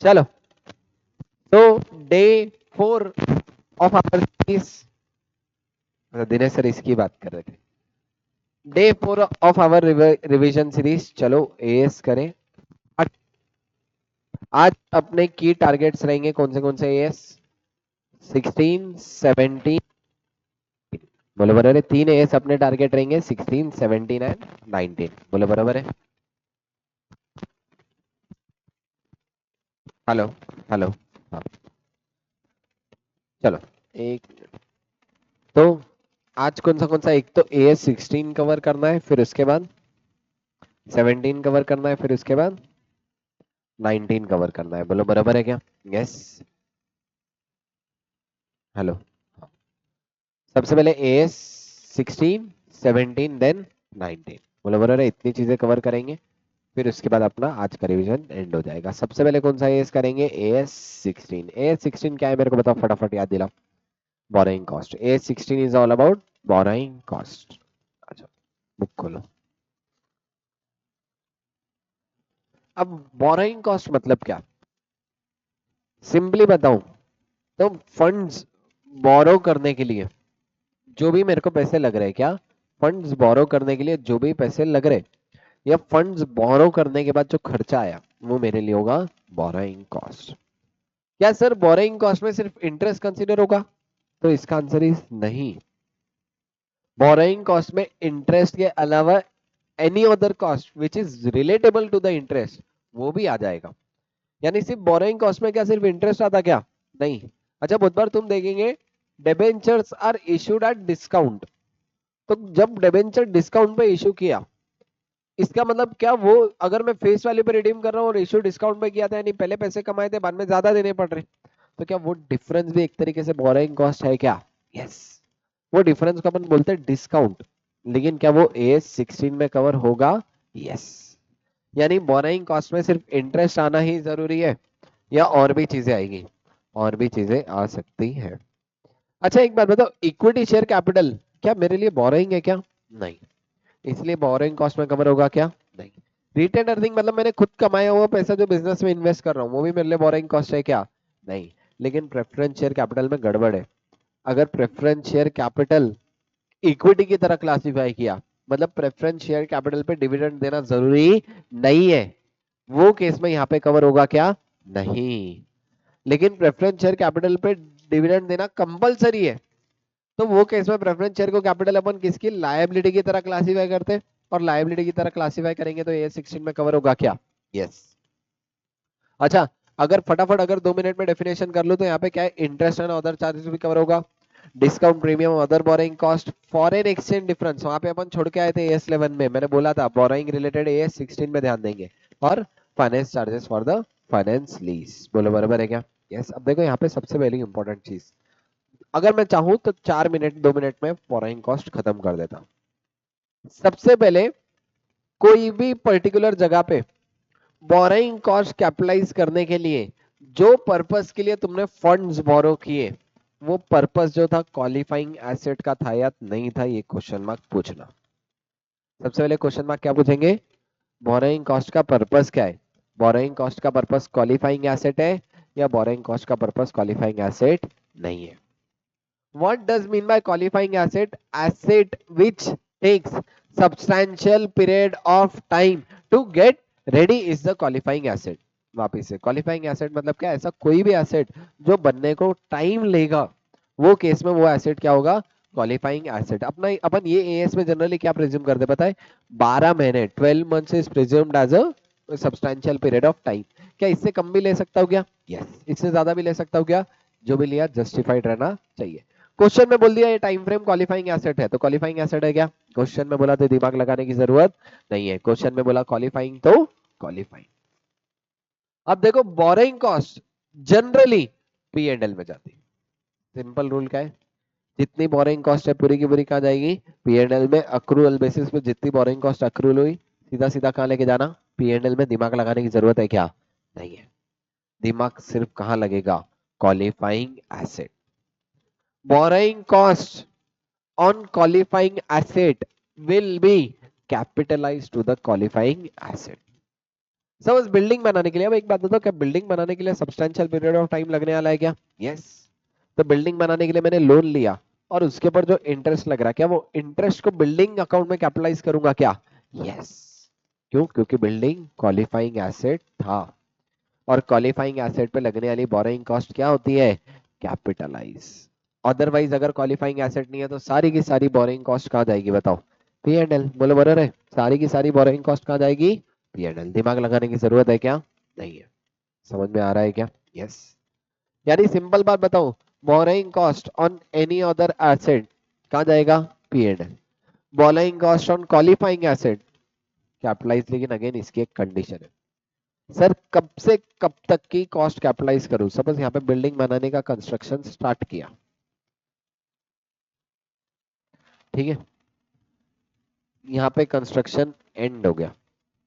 चलो, तो day 4 of our series, Dinesh sir इसकी बात कर रहे थे। Day 4 of our revision series, चलो एएस करें। आज आज अपने की टारगेट्स रहेंगे कौन से एएस? 16, 17, बोलो बराबर है। 3 एएस अपने टारगेट रहेंगे, 16, 17 एंड 19, बोलो बराबर है। हेलो, हेलो, हाँ, चलो एक, तो आज कौन सा, एक तो एएस 16 कवर करना है, फिर उसके बाद 17 कवर करना है, फिर उसके बाद 19 कवर करना है, बोलो बराबर है क्या? Yes, hello. सबसे पहले एएस 16, 17, देन 19, बोलो बराबर है। इतनी चीजें कवर करेंगे, फिर उसके बाद अपना आज का रिवीजन एंड हो जाएगा। सबसे पहले कौन सा एएस करेंगे? एएस 16। एएस 16 क्या है मेरे को बताओ, फटाफट याद दिलाओ। Borrowing cost. As 16 is all about borrowing cost. अच्छा, बुक खोलो। अब बोरोइंग कॉस्ट मतलब क्या, सिंपली बताऊं तो फंड्स बोरो करने के लिए जो भी मेरे को पैसे लग रहे हैं, क्या फंड्स बोरो करने के लिए जो भी पैसे लग रहे, या फंड्स बोरो करने के बाद जो खर्चा आया, वो मेरे लिए होगा बोरोइंग कॉस्ट। क्या सर बोरोइंग कॉस्ट में सिर्फ इंटरेस्ट कंसीडर होगा? तो इसका आंसर इज नहीं। बोरोइंग कॉस्ट में इंटरेस्ट के अलावा any other cost which is relatable to the interest, वो भी आ जाएगा। यानी सिर्फ बोरोइंग कॉस्ट में क्या सिर्फ इंटरेस्ट आता क्या? नहीं। अच्छा, बहुत बार तुम देखेंगे debentures are issued at discount, तो जब डिबेंचर डिस्काउंट पे इशू किया, इसका मतलब क्या, वो अगर मैं फेस वैल्यू पे रिडीम कर रहा हूँ और इशू डिस्काउंट पे किया था, यानी पहले पैसे कमाए थे बाद में ज्यादा देने पड़ रहे, तो क्या वो डिफरेंस भी एक तरीके से बोरोइंग कॉस्ट है क्या? यस, वो डिफरेंस को अपन बोलते हैं डिस्काउंट। लेकिन क्या वो एज 16 में कवर होगा? यस। यानी बोरोइंग कॉस्ट में सिर्फ इंटरेस्ट आना ही जरूरी है, या और भी चीजें आएगी? और भी चीजें आ सकती है। अच्छा एक बात बताओ, इक्विटी शेयर कैपिटल क्या मेरे लिए बोरोइंग है क्या? नहीं। इसलिए बोरोइंग कॉस्ट में कवर होगा क्या? नहीं। रिटेन अर्निंग मतलब मैंने खुद कमाया हुआ पैसा जो बिजनेस में इन्वेस्ट कर रहा हूँ, वो भी मेरे लिए बोरोइंग कॉस्ट है क्या? नहीं। लेकिन प्रेफरेंस शेयर कैपिटल में गड़बड़ है। अगर प्रेफरेंस शेयर कैपिटल इक्विटी की तरह क्लासिफाई किया, मतलब प्रेफरेंस शेयर कैपिटल पे डिविडेंड देना जरूरी नहीं है, वो केस में यहाँ पे कवर होगा क्या? नहीं। लेकिन प्रेफरेंस शेयर कैपिटल पे डिविडेंड देना कंपलसरी है, तो वो केस में प्रेफरेंस शेयर को कैपिटल अपन किसकी लायबिलिटी की तरह क्लासिफाई करते हैं, और लायबिलिटी की तरह क्लासिफाई करेंगे तो ए 16 में कवर होगा क्या? यस। अच्छा, अगर फटाफट अगर 2 मिनट में डेफिनेशन कर लो तो यहाँ पे क्या है, इंटरेस्ट एंड अदर चार्जेस भी कवर होगा, discount premium other borrowing cost, foreign exchange difference, वहां पे अपन छोड़ के आए थे एस 11 में, मैंने बोला था बोरोइंग रिलेटेड एस 16 में ध्यान देंगे, और finance charges for the finance lease, बोलो बराबर है क्या? यस। अब देखो यहाँ पे सबसे पहली इंपॉर्टेंट चीज, अगर मैं चाहूं तो 4 मिनट 2 मिनट में बोरोइंग कॉस्ट खत्म कर देता हूं। सबसे पहले कोई भी पर्टिकुलर जगह पे बोरोइंग कॉस्ट कैपिटलाइज करने के लिए जो पर्पस के लिए तुमने फंड्स बोरो किए, वो पर्पस जो था क्वालिफाइंग एसेट का था या नहीं था, ये क्वेश्चन मार्क पूछना। सबसे पहले क्वेश्चन मार्क क्या पूछेंगे? बोरोइंग कॉस्ट का पर्पस क्या है? बोरोइंग कॉस्ट का पर्पस क्वालिफाइंग एसेट है, या बोरोइंग कॉस्ट का पर्पस क्वालिफाइंग एसेट नहीं है? What does mean by qualifying asset? Asset which takes substantial period of time to get ready is the qualifying asset. वापिस से क्वालिफाइंग एसेट मतलब क्या, ऐसा कोई भी एसेट जो बनने को टाइम लेगा, वो केस में वो एसेट क्या होगा? Qualifying asset. अपना अपन ये एएस में जनरली क्या प्रिज्यूम करते हैं पता है? 12 महीने, 12 months is presumed as a substantial period of time. क्या इससे कम भी ले सकता हूँ क्या? यस। इससे ज्यादा भी ले सकता हूँ क्या? जो भी लिया जस्टिफाइड रहना चाहिए। क्वेश्चन में बोल दिया ये टाइम फ्रेम क्वालिफाइंग एसेट है, तो क्वालिफाइंग एसेट है क्या? क्वेश्चन में बोला तो दिमाग लगाने की जरूरत नहीं है, क्वेश्चन में बोला क्वालिफाइंग तो क्वालिफाइंग। अब देखो borrowing cost generally P and L में जाती है। सिंपल रूल क्या है, जितनी बोरोइंग कॉस्ट है पूरी की पूरी कहाँ जाएगी? पी एंड एल में। अक्रूअल बेसिस पे जितनी बोरोइंग कॉस्ट अक्रूअल हुई, सीधा सीधा कहाँ लेके जाना? पी एंड एल में। दिमाग लगाने की जरूरत है क्या? नहीं है। दिमाग सिर्फ कहाँ लगेगा? Qualifying asset. Borrowing cost on qualifying asset will be capitalized to the qualifying asset. Suppose building बनाने के लिए, अब एक बात बताओ, क्या बिल्डिंग बनाने के लिए सब्सटेंशियल पीरियड ऑफ टाइम लगने वाला है क्या? यस। तो बिल्डिंग बनाने के लिए मैंने लोन लिया और उसके ऊपर जो इंटरेस्ट लग रहा है, क्या वो इंटरेस्ट को बिल्डिंग अकाउंट में कैपिटलाइज करूंगा क्या? यस। क्यों? क्योंकि बिल्डिंग क्वालिफाइंग एसेट था, और क्वालिफाइंग एसेट पे लगने वाली बोरोइंग कॉस्ट क्या होती है? कैपिटलाइज। अदरवाइज अगर क्वालिफाइंग एसेट नहीं है तो सारी की सारी बोरोइंग कॉस्ट कहाँ जाएगी बताओ? P&L। बोलो बराबर है, सारी की सारी बोरोइंग कॉस्ट कहाँ जाएगी? P&L। दिमाग लगाने की जरूरत है क्या? नहीं है। समझ में आ रहा है क्या? यस। यानी सिंपल बात बताऊं, borrowing cost on any other asset कहाँ जाएगा? P&L। Borrowing cost on qualifying asset capitalise, लेकिन अगेन इसकी एक कंडीशन है। सर कब से कब तक की कॉस्ट कैपिटलाइज करूं? सपोज यहाँ पे बिल्डिंग बनाने का कंस्ट्रक्शन स्टार्ट किया, ठीक है, यहाँ पे कंस्ट्रक्शन एंड हो गया,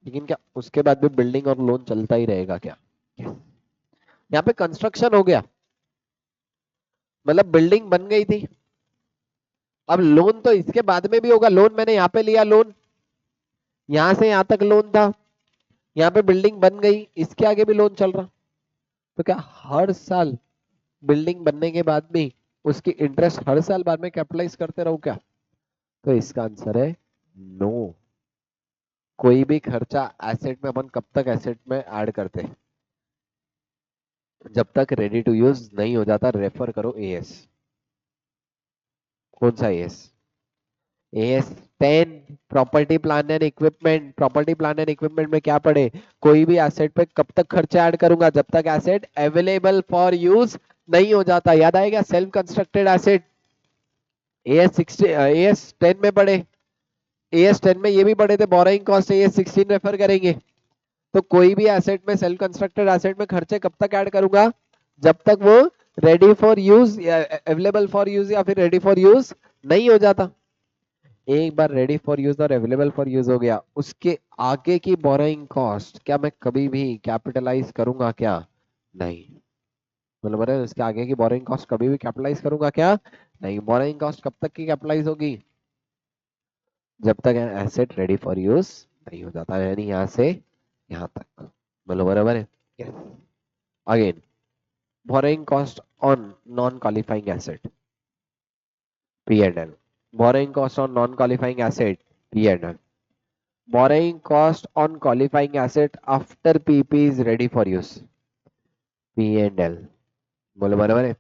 लेकिन क्या उसके बाद भी बिल्डिंग और लोन चलता ही रहेगा क्या? यहाँ पे कंस्ट्रक्शन हो गया, मतलब बिल्डिंग बन गई थी, अब लोन तो इसके बाद में भी होगा। लोन मैंने यहाँ पे लिया, लोन यहाँ से यहाँ तक लोन था, यहाँ पे बिल्डिंग बन गई, इसके आगे भी लोन चल रहा, तो क्या हर साल बिल्डिंग बनने के बाद भी उसकी इंटरेस्ट हर साल बाद में कैपिटलाइज करते रहो क्या? तो इसका आंसर है नो। कोई भी खर्चा एसेट में अपन कब तक एसेट में ऐड करते हैं? जब तक रेडी टू यूज नहीं हो जाता। रेफर करो एएस। कौन सा as? AS10, property plan and equipment. Property plan and equipment में क्या पढ़े? कोई भी एसेट पे कब तक खर्चा ऐड करूंगा? जब तक एसेट अवेलेबल फॉर यूज नहीं हो जाता। याद आएगा? Self constructed asset. AS10 में पढ़े, AS10 में ये भी पढ़े थे, बोरोइंग कॉस्ट। AS16 रेफर करेंगे। तो कोई भी एसेट में, सेल्फ कंस्ट्रक्टेड एसेट में खर्चे कब तक ऐड करूंगा? जब तक वो रेडी फॉर यूज या अवेलेबल फॉर यूज या फिर रेडी फॉर यूज नहीं हो जाता। एक बार रेडी फॉर यूज और अवेलेबल फॉर यूज हो गया, उसके आगे की बोरोइंग कॉस्ट क्या मैं कभी भी कैपिटलाइज करूंगा क्या? नहीं। मतलब अरे उसके आगे की बोरोइंग कॉस्ट कभी भी कैपिटलाइज करूंगा क्या? नहीं। बोरोइंग कॉस्ट कब तक की कैपिटलाइज होगी? जब तक एसेट रेडी फॉर यूज नहीं हो जाता, यानी यहाँ से यहाँ तक। बोलो बराबर है? Yes. Again, borrowing cost on non qualifying asset, P&L। Borrowing cost on non qualifying asset, P&L। borrowing cost on qualifying asset after PP is ready for use, P&L। बोलो बराबर है?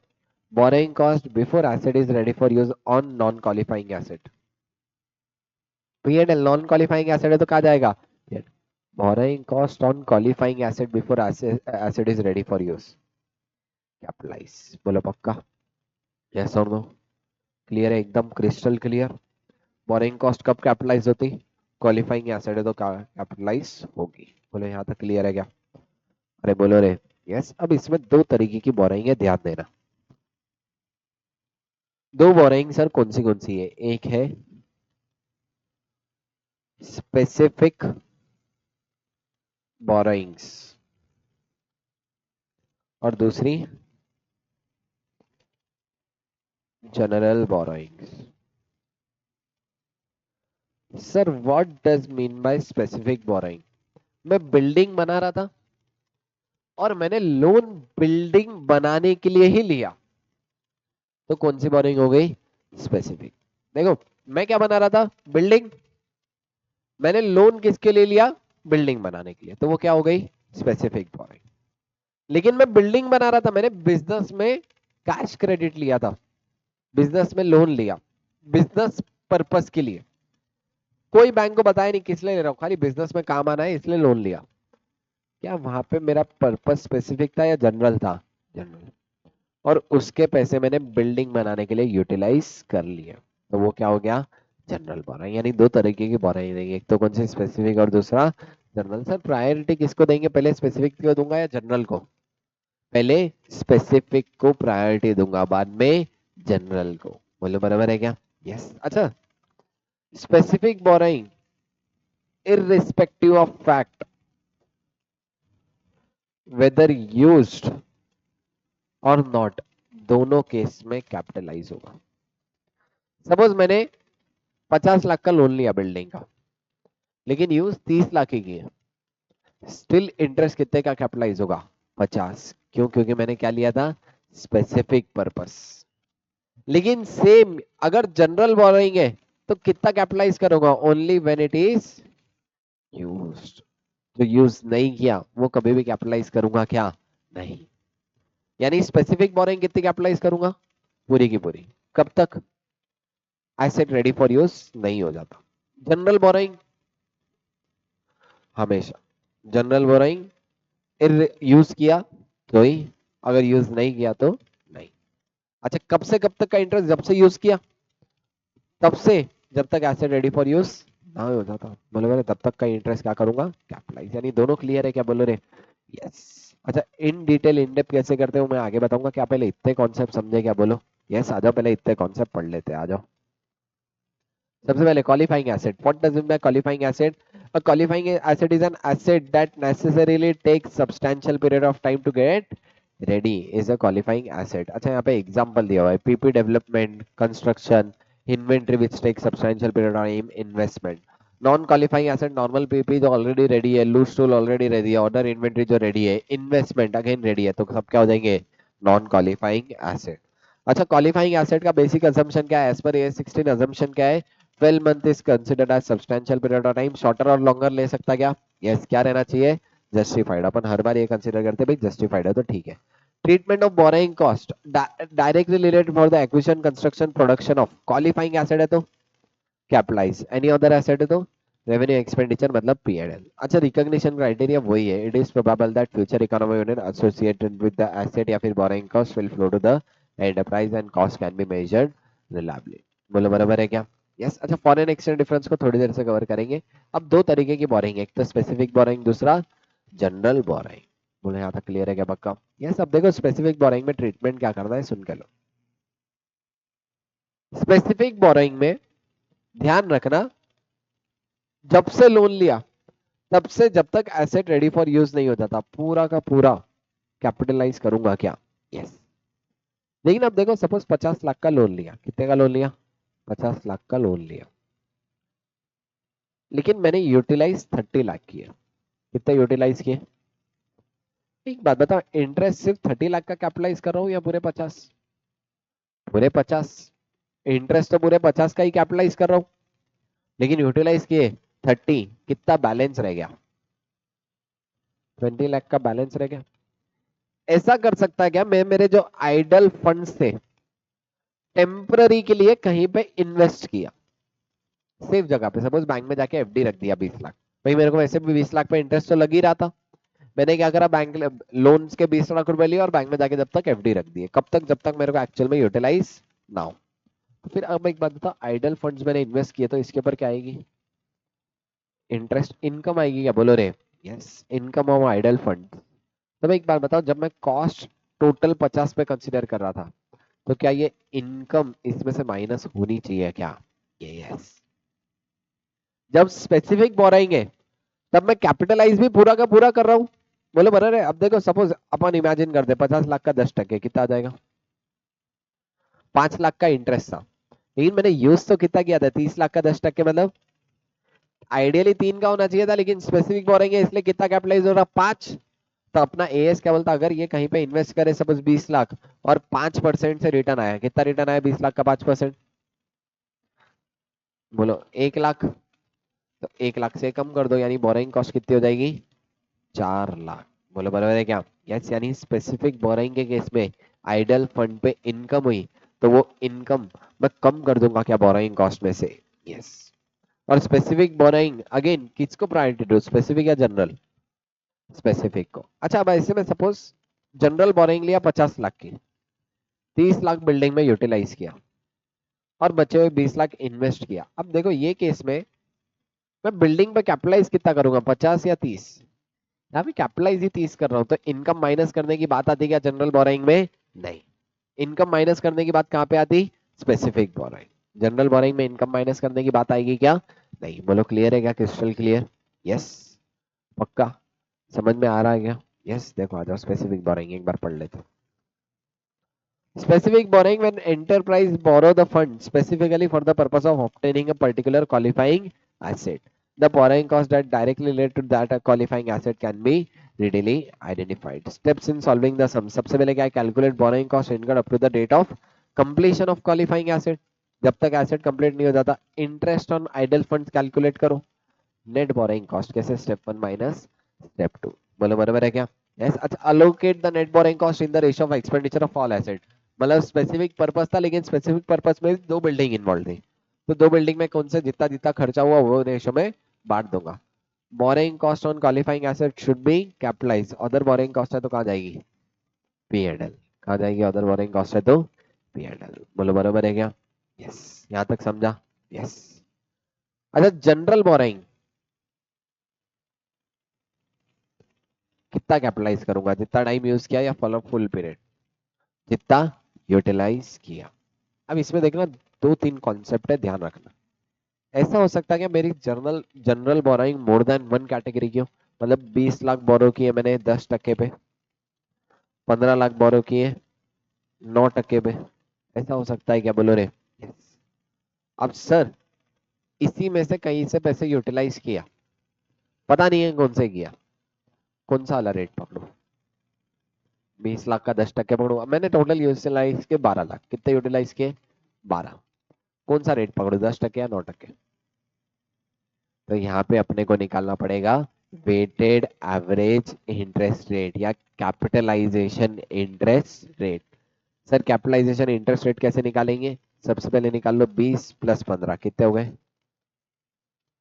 borrowing cost before asset is ready for use on non qualifying asset, P&L। Non qualifying asset है तो कहाँ जाएगा? borrowing cost on qualifying asset before asset is ready for use, capitalise. बोलो पक्का? Yes और नो? क्लियर है? एकदम crystal clear. Borrowing cost कब कैपिटलाइज होती? क्वालिफाइंग एसेट है तो कैपिटलाइज होगी। बोलो यहाँ तक क्लियर है क्या? अरे बोलो रे। यस। अब इसमें दो तरीके की बोरिंग है, ध्यान देना। दो बोरिंग सर कौन सी है? एक है स्पेसिफिक बोरोइंग्स और दूसरी general borrowings. Sir what does mean by specific borrowing? मैं बिल्डिंग बना रहा था और मैंने लोन बिल्डिंग बनाने के लिए ही लिया, तो कौन सी बोरोइंग हो गई? स्पेसिफिक। देखो, मैं क्या बना रहा था? बिल्डिंग। मैंने लोन किसके लिए लिया? बिल्डिंग बनाने के लिए, तो वो क्या हो गई? Specific borrowing. लेकिन मैं बिल्डिंग बना रहा था, मैंने बिजनेस में कैश क्रेडिट लिया था, बिजनेस में लोन लिया, बिजनेस पर्पस के लिए। कोई बैंक को बताया नहीं किस लिए ले रहा हूं, खाली बिजनेस में काम आना है इसलिए लोन लिया। क्या वहां पे मेरा पर्पस स्पेसिफिक था या जनरल था? जनरल। और उसके पैसे मैंने बिल्डिंग बनाने के लिए यूटिलाइज कर लिए, तो वो क्या हो गया? General borrowing. यानी दो तरीके की बोरोइंग देंगे, एक तो कौन सी? स्पेसिफिक और दूसरा जनरल। सर प्रायोरिटी किसको देंगे? पहले स्पेसिफिक को दूंगा या जनरल को? पहले स्पेसिफिक को प्रायोरिटी दूंगा, बाद में जनरल को। बोलो बराबर है क्या? यस। अच्छा, specific borrowing irrespective of fact whether used और नॉट, दोनों केस में कैपिटलाइज होगा। सपोज मैंने 50 लाख का लोन लिया बिल्डिंग का, लेकिन यूज 30 लाख ही की है, स्टिल इंटरेस्ट कितने का कैपिटलाइज होगा? 50। क्यों? क्योंकि मैंने क्या लिया था? Specific purpose. लेकिन सेम अगर जनरल बोरोइंग है तो कितना कैपिटलाइज करूंगा? Only when it is used. जो यूज नहीं किया वो कभी भी कैपिटलाइज करूंगा क्या? नहीं। यानी स्पेसिफिक बोरोइंग कितनी कैपिटलाइज करूंगा? पूरी की पूरी। कब तक? एसेट रेडी फॉर यूज नहीं हो जाता। जनरल बोरोइंग हमेशा। जनरल बोरोइंग यूज किया तो ही, अगर यूज नहीं किया तो नहीं। अच्छा, कब से कब तक का इंटरेस्ट? जब से यूज किया तब से जब तक एसेट रेडी फॉर यूज ना हो जाता, बोलो मैंने तब तक का इंटरेस्ट क्या करूंगा? कैपिटलाइज। यानी दोनों क्लियर है क्या? बोलो रे यस। अच्छा, इन डिटेल इन डेप्थ कैसे करते हो मैं आगे बताऊंगा। क्या पहले इतने कॉन्सेप्ट समझे क्या? बोलो यस। आ जाओ, पहले इतने कॉन्सेप्ट पढ़ लेते हैं, आ जाओ। सबसे पहले qualifying asset, what does it mean qualifying asset? A qualifying asset is an asset that necessarily takes substantial period of time to get ready is a qualifying asset. अच्छा, यहाँ पे एग्जांपल दिया हुआ है, PP development, construction, inventory which take substantial period of time, investment. Non qualifying asset, normal PP जो already ready है, loose tool already ready है, order inventory जो रेडी है, इन्वेस्टमेंट अगेन रेडी है, तो सब क्या हो जाएंगे? Non qualifying asset. अच्छा, क्वालिफाइंग एसेट का बेसिक असम्पशन क्या है? एज पर ए 16 असम्पशन क्या है? 12 month is considered as substantial period of time. Shorter और लॉन्गर ले सकता क्या? यस। क्या रहना चाहिए? जस्टिफाइड। अपन हर बार ये कंसिडर करते भाई जस्टिफाइड है तो ठीक है। Treatment of borrowing cost directly related for the acquisition, construction, production of qualifying asset है तो कैपिटलाइज, एनी अदर एसेट है तो रेवेन्यू एक्सपेंडिचर मतलब पीएनएल। अच्छा, रिकॉग्निशन क्राइटेरिया वही है, it is probable that future economy unit associated with the asset या फिर borrowing cost will flow to the enterprise and cost can be measured reliably. बोलो बराबर है क्या? यस। अच्छा, फॉरेन एक्सचेंज डिफरेंस को थोड़ी देर से कवर करेंगे। अब दो तरीके की बोरोइंग है, एक तो स्पेसिफिक बोरोइंग, दूसरा जनरल बोरोइंग। बोले यहाँ तक क्लियर है क्या? पक्का? यस। अब देखो स्पेसिफिक बोरोइंग में ट्रीटमेंट क्या करना है सुन के लो। स्पेसिफिक बोरोइंग में ध्यान रखना, जब से लोन लिया तब से जब तक एसेट रेडी फॉर यूज नहीं हो जाता पूरा का पूरा कैपिटलाइज करूंगा क्या? यस। लेकिन अब देखो, सपोज 50 लाख का लोन लिया। कितने का लोन लिया? 50 लाख का लोन लिया, लेकिन मैंने यूटिलाइज 30 लाख किया। कितना यूटिलाइज किए? एक बात बताओ, इंटरेस्ट सिर्फ 30 लाख का कैपिटलाइज कर रहा हूँ या पूरे 50? पूरे 50। इंटरेस्ट तो पूरे 50 का ही कैपिटलाइज कर रहा हूँ, लेकिन यूटिलाइज किए 30। कितना बैलेंस रह गया? 20 लाख का बैलेंस रह गया। ऐसा कर सकता है क्या मैं, मेरे जो आइडल फंड्स थे टेम्पररी के लिए कहीं पे इन्वेस्ट किया, सेफ जगह पे, सपोज बैंक में जाके एफडी रख दिया 20 लाख। भाई मेरे को वैसे भी 20 लाख पे इंटरेस्ट तो लग ही रहा था, मैंने क्या करा, बैंक लोन्स के 20 लाख रुपए लिए और बैंक में जाके जब तक एफडी रख दिए। कब तक? जब तक मेरे को एक्चुअल में यूटिलाइज ना हो। तो फिर अब एक बात बता, आइडल फंड्स मैंने इन्वेस्ट किए तो इसके ऊपर क्या आएगी? इंटरेस्ट इनकम आएगी क्या? बोलो रे yes. Income of idle fund. तो मैं एक बात बताओ, जब मैं कॉस्ट टोटल 50 पे कंसिडर कर रहा था तो क्या ये इनकम इसमें से माइनस होनी चाहिए क्या? ये यस। जब स्पेसिफिक बोराइंग है तब मैं कैपिटलाइज भी पूरा का पूरा कर रहा हूं। बोलो बराबर है। अब देखो, सपोज अपन इमेजिन करते 50 लाख का 10% कितना आ जाएगा? 5 लाख का इंटरेस्ट था, लेकिन मैंने यूज तो कितना किया था? 30 लाख का 10%, मतलब आइडियली 3 का होना चाहिए था, लेकिन स्पेसिफिक बोरेंगे इसलिए कितना कैपिटलाइज हो रहा? 5। तो अपना एएस क्या बोलता, अगर ये कहीं पे इन्वेस्ट करे सपोज 20 लाख और 5% से रिटर्न आया, कितना रिटर्न आया 20 लाख का 5%? बोलो 1 लाख। तो 1 लाख से कम कर दो, यानी बोरिंग कॉस्ट कितनी हो जाएगी? 4 लाख। बोलो बराबर है क्या? यस। यानी स्पेसिफिक बोरिंग के केस में आइडल फंड पे इनकम हुई तो वो इनकम मैं कम कर दूंगा क्या बोरिंग कॉस्ट में से? यस। और स्पेसिफिक बोरिंग अगेन किसको प्रायोरिटी दो, स्पेसिफिक या जनरल? स्पेसिफिक को। अच्छा, अब ऐसे में सपोज जनरल बोरिंग लिया 50 लाख की, 30 लाख बिल्डिंग में यूटिलाइज किया और बचे हुए 20 लाख इन्वेस्ट किया। अब देखो ये केस में मैं बिल्डिंग पे कैपिटलाइज कितना करूंगा, 50 या 30? यहाँ पे कैपिटलाइज ही 30 कर रहा हूँ, तो इनकम माइनस करने की बात आती क्या जनरल बोरिंग में? नहीं। इनकम माइनस करने की बात कहाँ पे आती? Specific boring. जनरल बोरिंग में इनकम माइनस करने की बात आएगी क्या? नहीं। बोलो क्लियर है क्या? Crystal clear? यस। पक्का समझ में आ रहा है क्या? यस। देखो आ जाओ, स्पेसिफिक बोरिंग एक बार पढ़ लेते हैं। Specific borrowing when enterprise borrow the fund specifically for the purpose of obtaining a particular qualifying asset. The borrowing cost that directly relate to that qualifying asset can be readily identified. Steps in solving the sum. सबसे पहले क्या है, calculate borrowing cost incurred up to the date of completion of qualifying asset. जब तक asset complete नहीं हो जाता, interest on idle funds calculate करो. Net borrowing cost कैसे, step 1 minus step 2. बोलो बराबर है क्या? Yes. अच्छा, allocate the net borrowing cost in the ratio of expenditure of all asset. मतलब स्पेसिफिक पर्पस था, लेकिन स्पेसिफिक पर्पस में दो बिल्डिंग इन्वॉल्व थी, तो दो बिल्डिंग में कौन से जितना जितना खर्चा हुआ वो रेशो में बांट दूंगा. Borrowing cost on qualifying asset should be capitalise. Other borrowing cost है तो कहाँ जाएगी, पीएनएल. कहाँ जाएगी, अदर बोरिंग कॉस्ट है तो पीएनएल. बोलो बराबर है क्या? यस. यहां तक समझा? यस. अच्छा, जनरल बोरिंग कितना कैपिटलाइज करूंगा, जितना टाइम यूज किया या फॉलो फुल पीरियड, जितना यूटिलाइज किया. अब इसमें देखना दो तीन कॉन्सेप्ट है, ध्यान रखना. ऐसा हो सकता है कि मेरी general general borrowing more than one category की हो. मतलब 20 लाख बोरो किए मैंने 10% पे, 15 लाख बोरो किए 9% पे. ऐसा हो सकता है क्या, बोलो रे? yes. अब सर इसी में से कहीं से पैसे यूटिलाइज किया, पता नहीं है कौन से किया, कौन सा वाला रेट पकड़ू. 20 लाख का 10% पकड़ू. मैंने टोटल यूटिलाइज के 12 लाख, कितने यूटिलाइज किए 12. कौन सा रेट पकड़ू, 10% या 9%? तो यहाँ पे अपने को निकालना पड़ेगा वेटेड एवरेज इंटरेस्ट रेट या capitalisation interest rate. Sir capitalisation interest rate कैसे निकालेंगे? सबसे पहले निकाल लो 20 प्लस 15 कितने हो गए,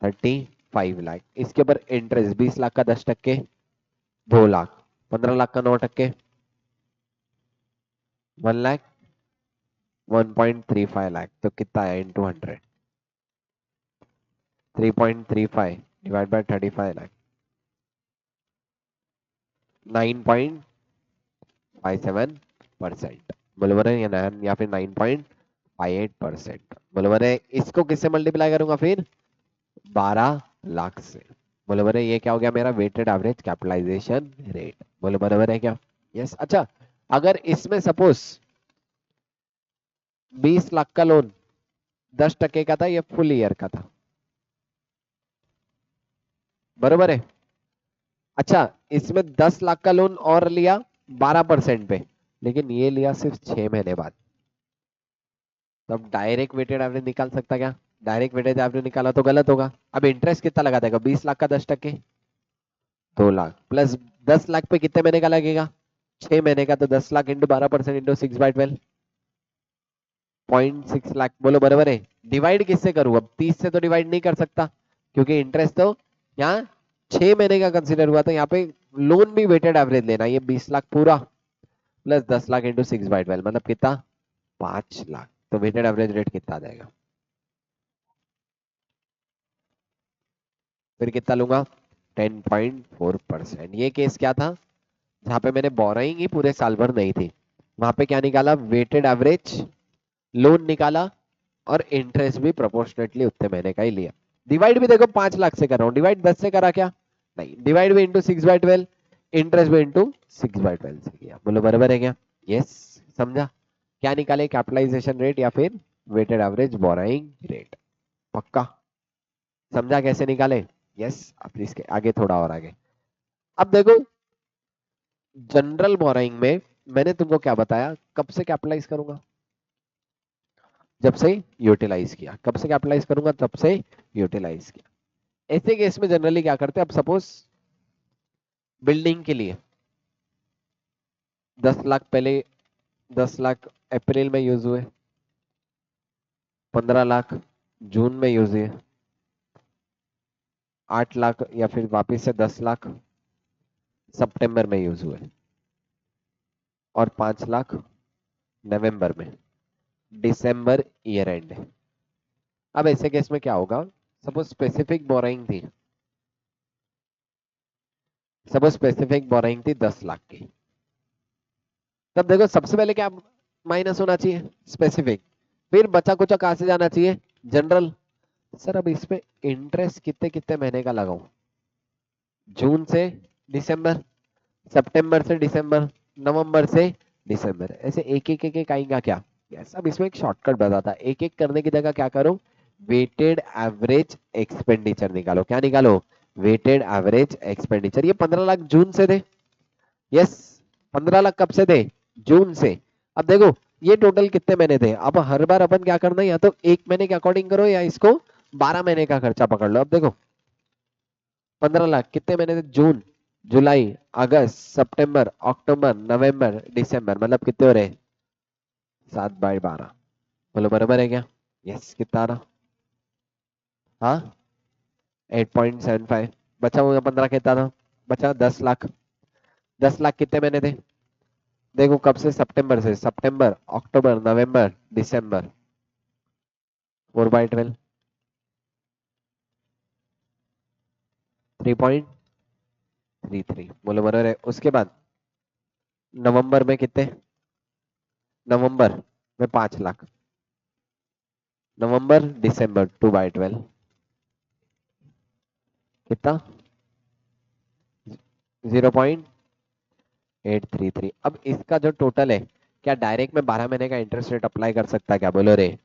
35 लाख. इसके ऊपर इंटरेस्ट 20 लाख का 10%, 2 लाख. 15 लाख का 9%, 1 लाख, 1.35 लाख. तो कितना है इंटू 100, 3.35 डिवाइड बाय 35 लाख, 9.57%. बोलो है या फिर 9.58%. बोलो है इसको किससे मल्टीप्लाई करूंगा फिर, 12 लाख से. बोलो है ये क्या हो गया मेरा वेटेड एवरेज कैपिटलाइजेशन रेट. बोलो बराबर है क्या? यस. अच्छा, अगर इसमें सपोज 20 लाख का लोन 10% का था, ये फुल ईयर का था, बरोबर है. अच्छा, इसमें 10 लाख का लोन और लिया 12% पे, लेकिन ये लिया सिर्फ 6 महीने बाद. तब डायरेक्ट वेटेड एवरेज निकाल सकता क्या? डायरेक्ट वेटेड एवरेज निकाला तो गलत होगा. अब इंटरेस्ट कितना लगा देगा, 20 लाख का 10%, 2 लाख प्लस 10 लाख पे कितने महीने का लगेगा, 6 महीने का. तो 10 लाख इंटू 12% इंटू 6/12, 0.6 लाख. बोलो बराबर है. डिवाइड किससे करूं, अब 30 से तो डिवाइड नहीं कर सकता, क्योंकि इंटरेस्ट तो यहाँ 6 महीने का कंसिडर हुआ था. यहाँ पे लोन भी वेटेड एवरेज लेना. ये 20 लाख पूरा प्लस 10 लाख इंटू 6/12 मतलब कितना, 5 लाख. तो वेटेड एवरेज रेट कितना आ जाएगा, फिर कितना लूंगा, 10.4%. ये केस क्या था, जहां पे मैंने बोरोइंग ही पूरे साल भर नहीं थी, वहां पे क्या निकाला, वेटेड एवरेज लोन निकाला, और इंटरेस्ट भी प्रोपोर्शनेटली उतने महीने का ही लिया. डिवाइड भी देखो 5 लाख से कर रहा हूँ, डिवाइड 10 से करा क्या, नहीं. डिवाइड भी इंटू 6/12, इंटरेस्ट भी इंटू 6/12 से किया. बोलो बराबर है क्या? यस. समझा? क्या निकाले, कैपिटलाइजेशन रेट या फिर वेटेड एवरेज बोरोइंग रेट. पक्का समझा कैसे निकाले? यस. अब इसके आगे थोड़ा और आगे. अब देखो जनरल बोरोइंग में मैंने तुमको क्या बताया, कब से कैपिटलाइज करूंगा, जब से यूटिलाइज किया. कब से कैपिटलाइज करूंगा, तब से यूटिलाइज किया. ऐसे केस में जनरली क्या करते हैं, अब सपोज बिल्डिंग के लिए 10 लाख पहले, 10 लाख अप्रैल में यूज हुए, 15 लाख जून में यूज हुए, 8 लाख या फिर वापिस से 10 लाख सितंबर में यूज हुए, और 5 लाख नवंबर में. दिसंबर ईयर एंड है. अब ऐसे केस में क्या होगा, सपोज स्पेसिफिक बोरोइंग थी, सपोज स्पेसिफिक बोरोइंग थी 10 लाख की. तब देखो सबसे पहले क्या माइनस होना चाहिए, स्पेसिफिक. फिर बचा कुचा कहां से जाना चाहिए, जनरल. सर अब इसमें इंटरेस्ट कितने कितने महीने का लगाऊं, जून से दिसंबर, सितंबर से दिसंबर, नवंबर से दिसंबर, ऐसे एक एक एक एक आएगा क्या. यस. अब इसमें एक शॉर्टकट बताता, एक एक करने की जगह क्या करो, वेटेड एवरेज एक्सपेंडिचर निकालो। क्या निकालो? Weighted average expenditure. ये 15 लाख जून से थे। यस, 15 लाख कब से थे? जून से। अब देखो ये टोटल कितने महीने थे। अब हर बार अपन क्या करना है, या तो एक महीने के अकॉर्डिंग करो या इसको 12 महीने का खर्चा पकड़ लो। अब देखो 15 लाख कितने महीने थे? जून, जुलाई, अगस्त, सितंबर, अक्टूबर, नवंबर, दिसंबर, मतलब कितने हो रहे? 7/12। बोलो बराबर है क्या? यस, कितना आ रहा? हाँ, 8.75। बचा हुआ 15 कितना था? बचा 10 लाख। 10 लाख कितने महीने थे? देखो कब से? सितंबर से। सितंबर, अक्टूबर, नवंबर, दिसंबर। 4/12, 3.33। बोलो बराबर है। उसके बाद नवंबर में कितने? नवंबर में 5 लाख। नवंबर, दिसंबर, 2/12 कितना? 0.833। अब इसका जो टोटल है, क्या डायरेक्ट में 12 महीने का इंटरेस्ट रेट अप्लाई कर सकता है क्या? बोलो रे।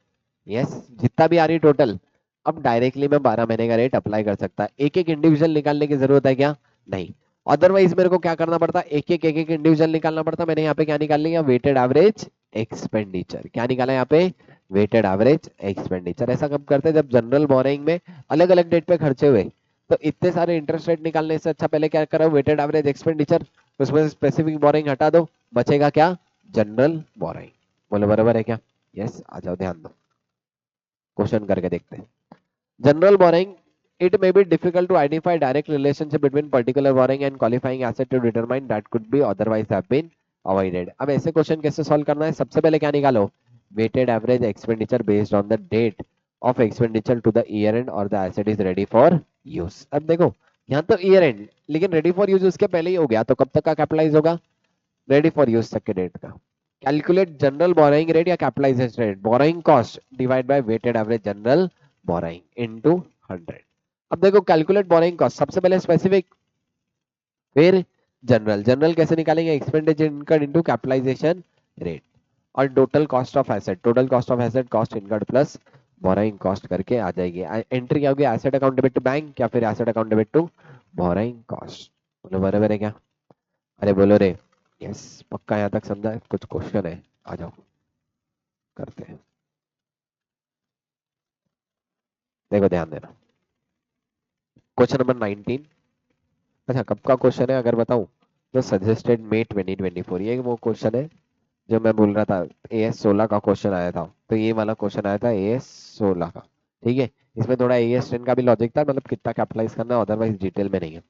यस, जितना भी आ रही टोटल, अब डायरेक्टली मैं 12 महीने का रेट अप्लाई कर सकता है। एक एक इंडिविजुअल निकालने की जरूरत है क्या? नहीं। अदरवाइज मेरे को क्या करना पड़ता? एक एक इंडिविजुअल निकालना पड़ता। मैंने यहाँ पे क्या निकाल लिया? Weighted average expenditure. क्या निकाला यहाँ पे? Weighted average expenditure. ऐसा कब करते हैं? जब जनरल बोरिंग में अलग अलग डेट पे खर्चे हुए, तो इतने सारे इंटरेस्ट रेट निकालने से अच्छा पहले क्या करो? वेटेड एवरेज एक्सपेंडिचर, उसमें से स्पेसिफिक बोरिंग हटा दो, बचेगा क्या? General boring. बोलो बराबर है क्या? यस, आ जाओ ध्यान दो, क्वेश्चन करके देखते हैं। General boring, it may be difficult to identify direct relationship between particular borrowing and qualifying asset to determine that could be otherwise have been avoided। अब ऐसे क्वेश्चन कैसे सॉल्व करना है? सबसे पहले क्या निकालो? Weighted average expenditure based on the date of expenditure to the year end और the asset is ready for use. अब देखो यहाँ तो ईयर एंड, लेकिन रेडी फॉर यूज उसके पहले ही हो गया, तो कब तक का कैपिटलाइज होगा? रेडी फॉर यूज तक के डेट का। कैलकुलेट जनरल बोरोइंग रेट या capitalisation rate. Borrowing cost divide by weighted average general borrowing into 100। अब देखो कैलकुलेट बोरोइंग कॉस्ट, सबसे पहले स्पेसिफिक, फिर जनरल। जनरल कैसे निकालेंगे? Expenditure incurred into capitalization rate और total cost of asset. Total cost of asset cost incurred plus borrowing cost करके आ जाएगी। एंट्री क्या होगी? Asset account debit to bank या फिर asset account debit to borrowing cost. बोलो बराबर है क्या? अरे बोलो रे। यस, पक्का यहाँ तक समझा है? कुछ क्वेश्चन है, आ जाओ करते हैं। देखो ध्यान देना, क्वेश्चन नंबर 19। अच्छा, कब का क्वेश्चन है अगर बताऊं? तो सजेस्टेड मई 2024, ये वो क्वेश्चन है जो मैं बोल रहा था। AS 16 का क्वेश्चन आया था, तो ये वाला क्वेश्चन आया था AS 16 का। ठीक है, इसमें थोड़ा AS 10 का भी लॉजिक था, मतलब कितना कैपिटलाइज करना, अदरवाइज डिटेल में नहीं है।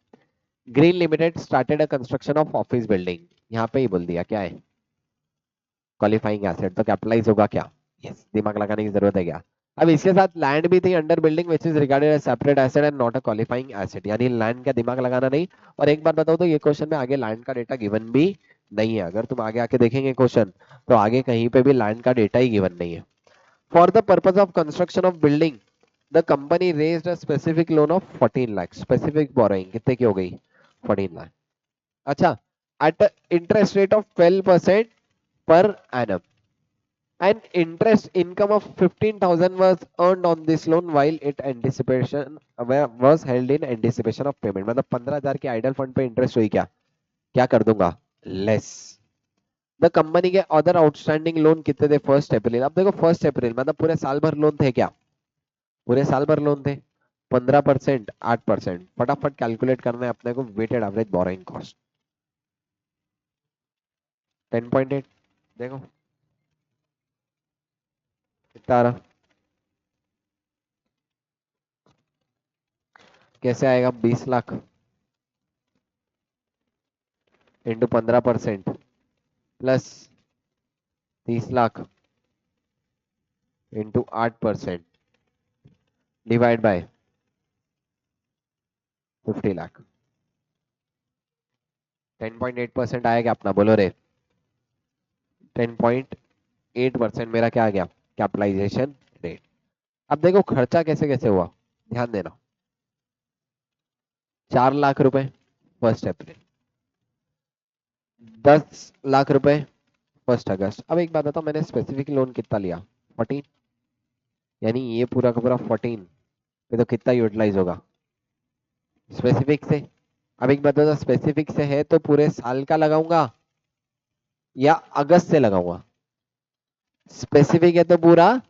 Green limited started a construction of office building, यहाँ पे ही बोल दिया क्या है? क्वालिफाइंग एसेट, तो कैपिटलाइज होगा क्या? यस, दिमाग लगाने की जरूरत है क्या? अब इसके साथ लैंड भी थी under building which is regarded as separate asset and not a qualifying asset, यानी लैंड का दिमाग लगाना नहीं। और एक बात बताओ तो ये क्वेश्चन में आगे लैंड का डेटा गिवन भी नहीं है। अगर तुम आगे आके देखेंगे क्वेश्चन, तो आगे कहीं पे भी लैंड का डेटा ही गिवन नहीं है। For the purpose of construction of building the company raised a specific loan of 14 lakh. Specific borrowing कितने की हो गई? 14 लाख। अच्छा, at interest rate of 12% per annum, and interest income of 15,000 was earned on this loan while it anticipation was held in anticipation of payment। मतलब 15,000 के idol fund पे interest हुई क्या? क्या कर दूंगा? लेस। द कंपनी के अदर आउटस्टैंडिंग लोन कितने थे 1 अप्रैल? अब देखो 1 अप्रैल मतलब पूरे साल भर लोन थे क्या? पूरे साल भर लोन थे। 15%, 8%, फटाफट कैलकुलेट करना है अपने को वेटेड एवरेज बोरोइंग कॉस्ट। 10.8। देखो कितना आ रहा? कैसे आएगा? 20 lakh into 15% plus 30 lakh into 8% divide by 50 lakh. 10.8% आएगा अपना, बोलो रे। 10.8% मेरा क्या आ गया? Capitalisation rate. अब देखो खर्चा कैसे कैसे हुआ, ध्यान देना। 4 लाख रुपए 1 अप्रैल, 10 लाख रुपए 1 अगस्त। अब एक बात बताओ, मैंने स्पेसिफिक लोन कितना लिया? 14। यानी ये पूरा का पूरा 14 पे तो कितना यूटिलाइज होगा स्पेसिफिक से। अब एक बात बता, स्पेसिफिक से है तो पूरे साल का लगाऊंगा या अगस्त से लगाऊंगा? स्पेसिफिक है तो पूरा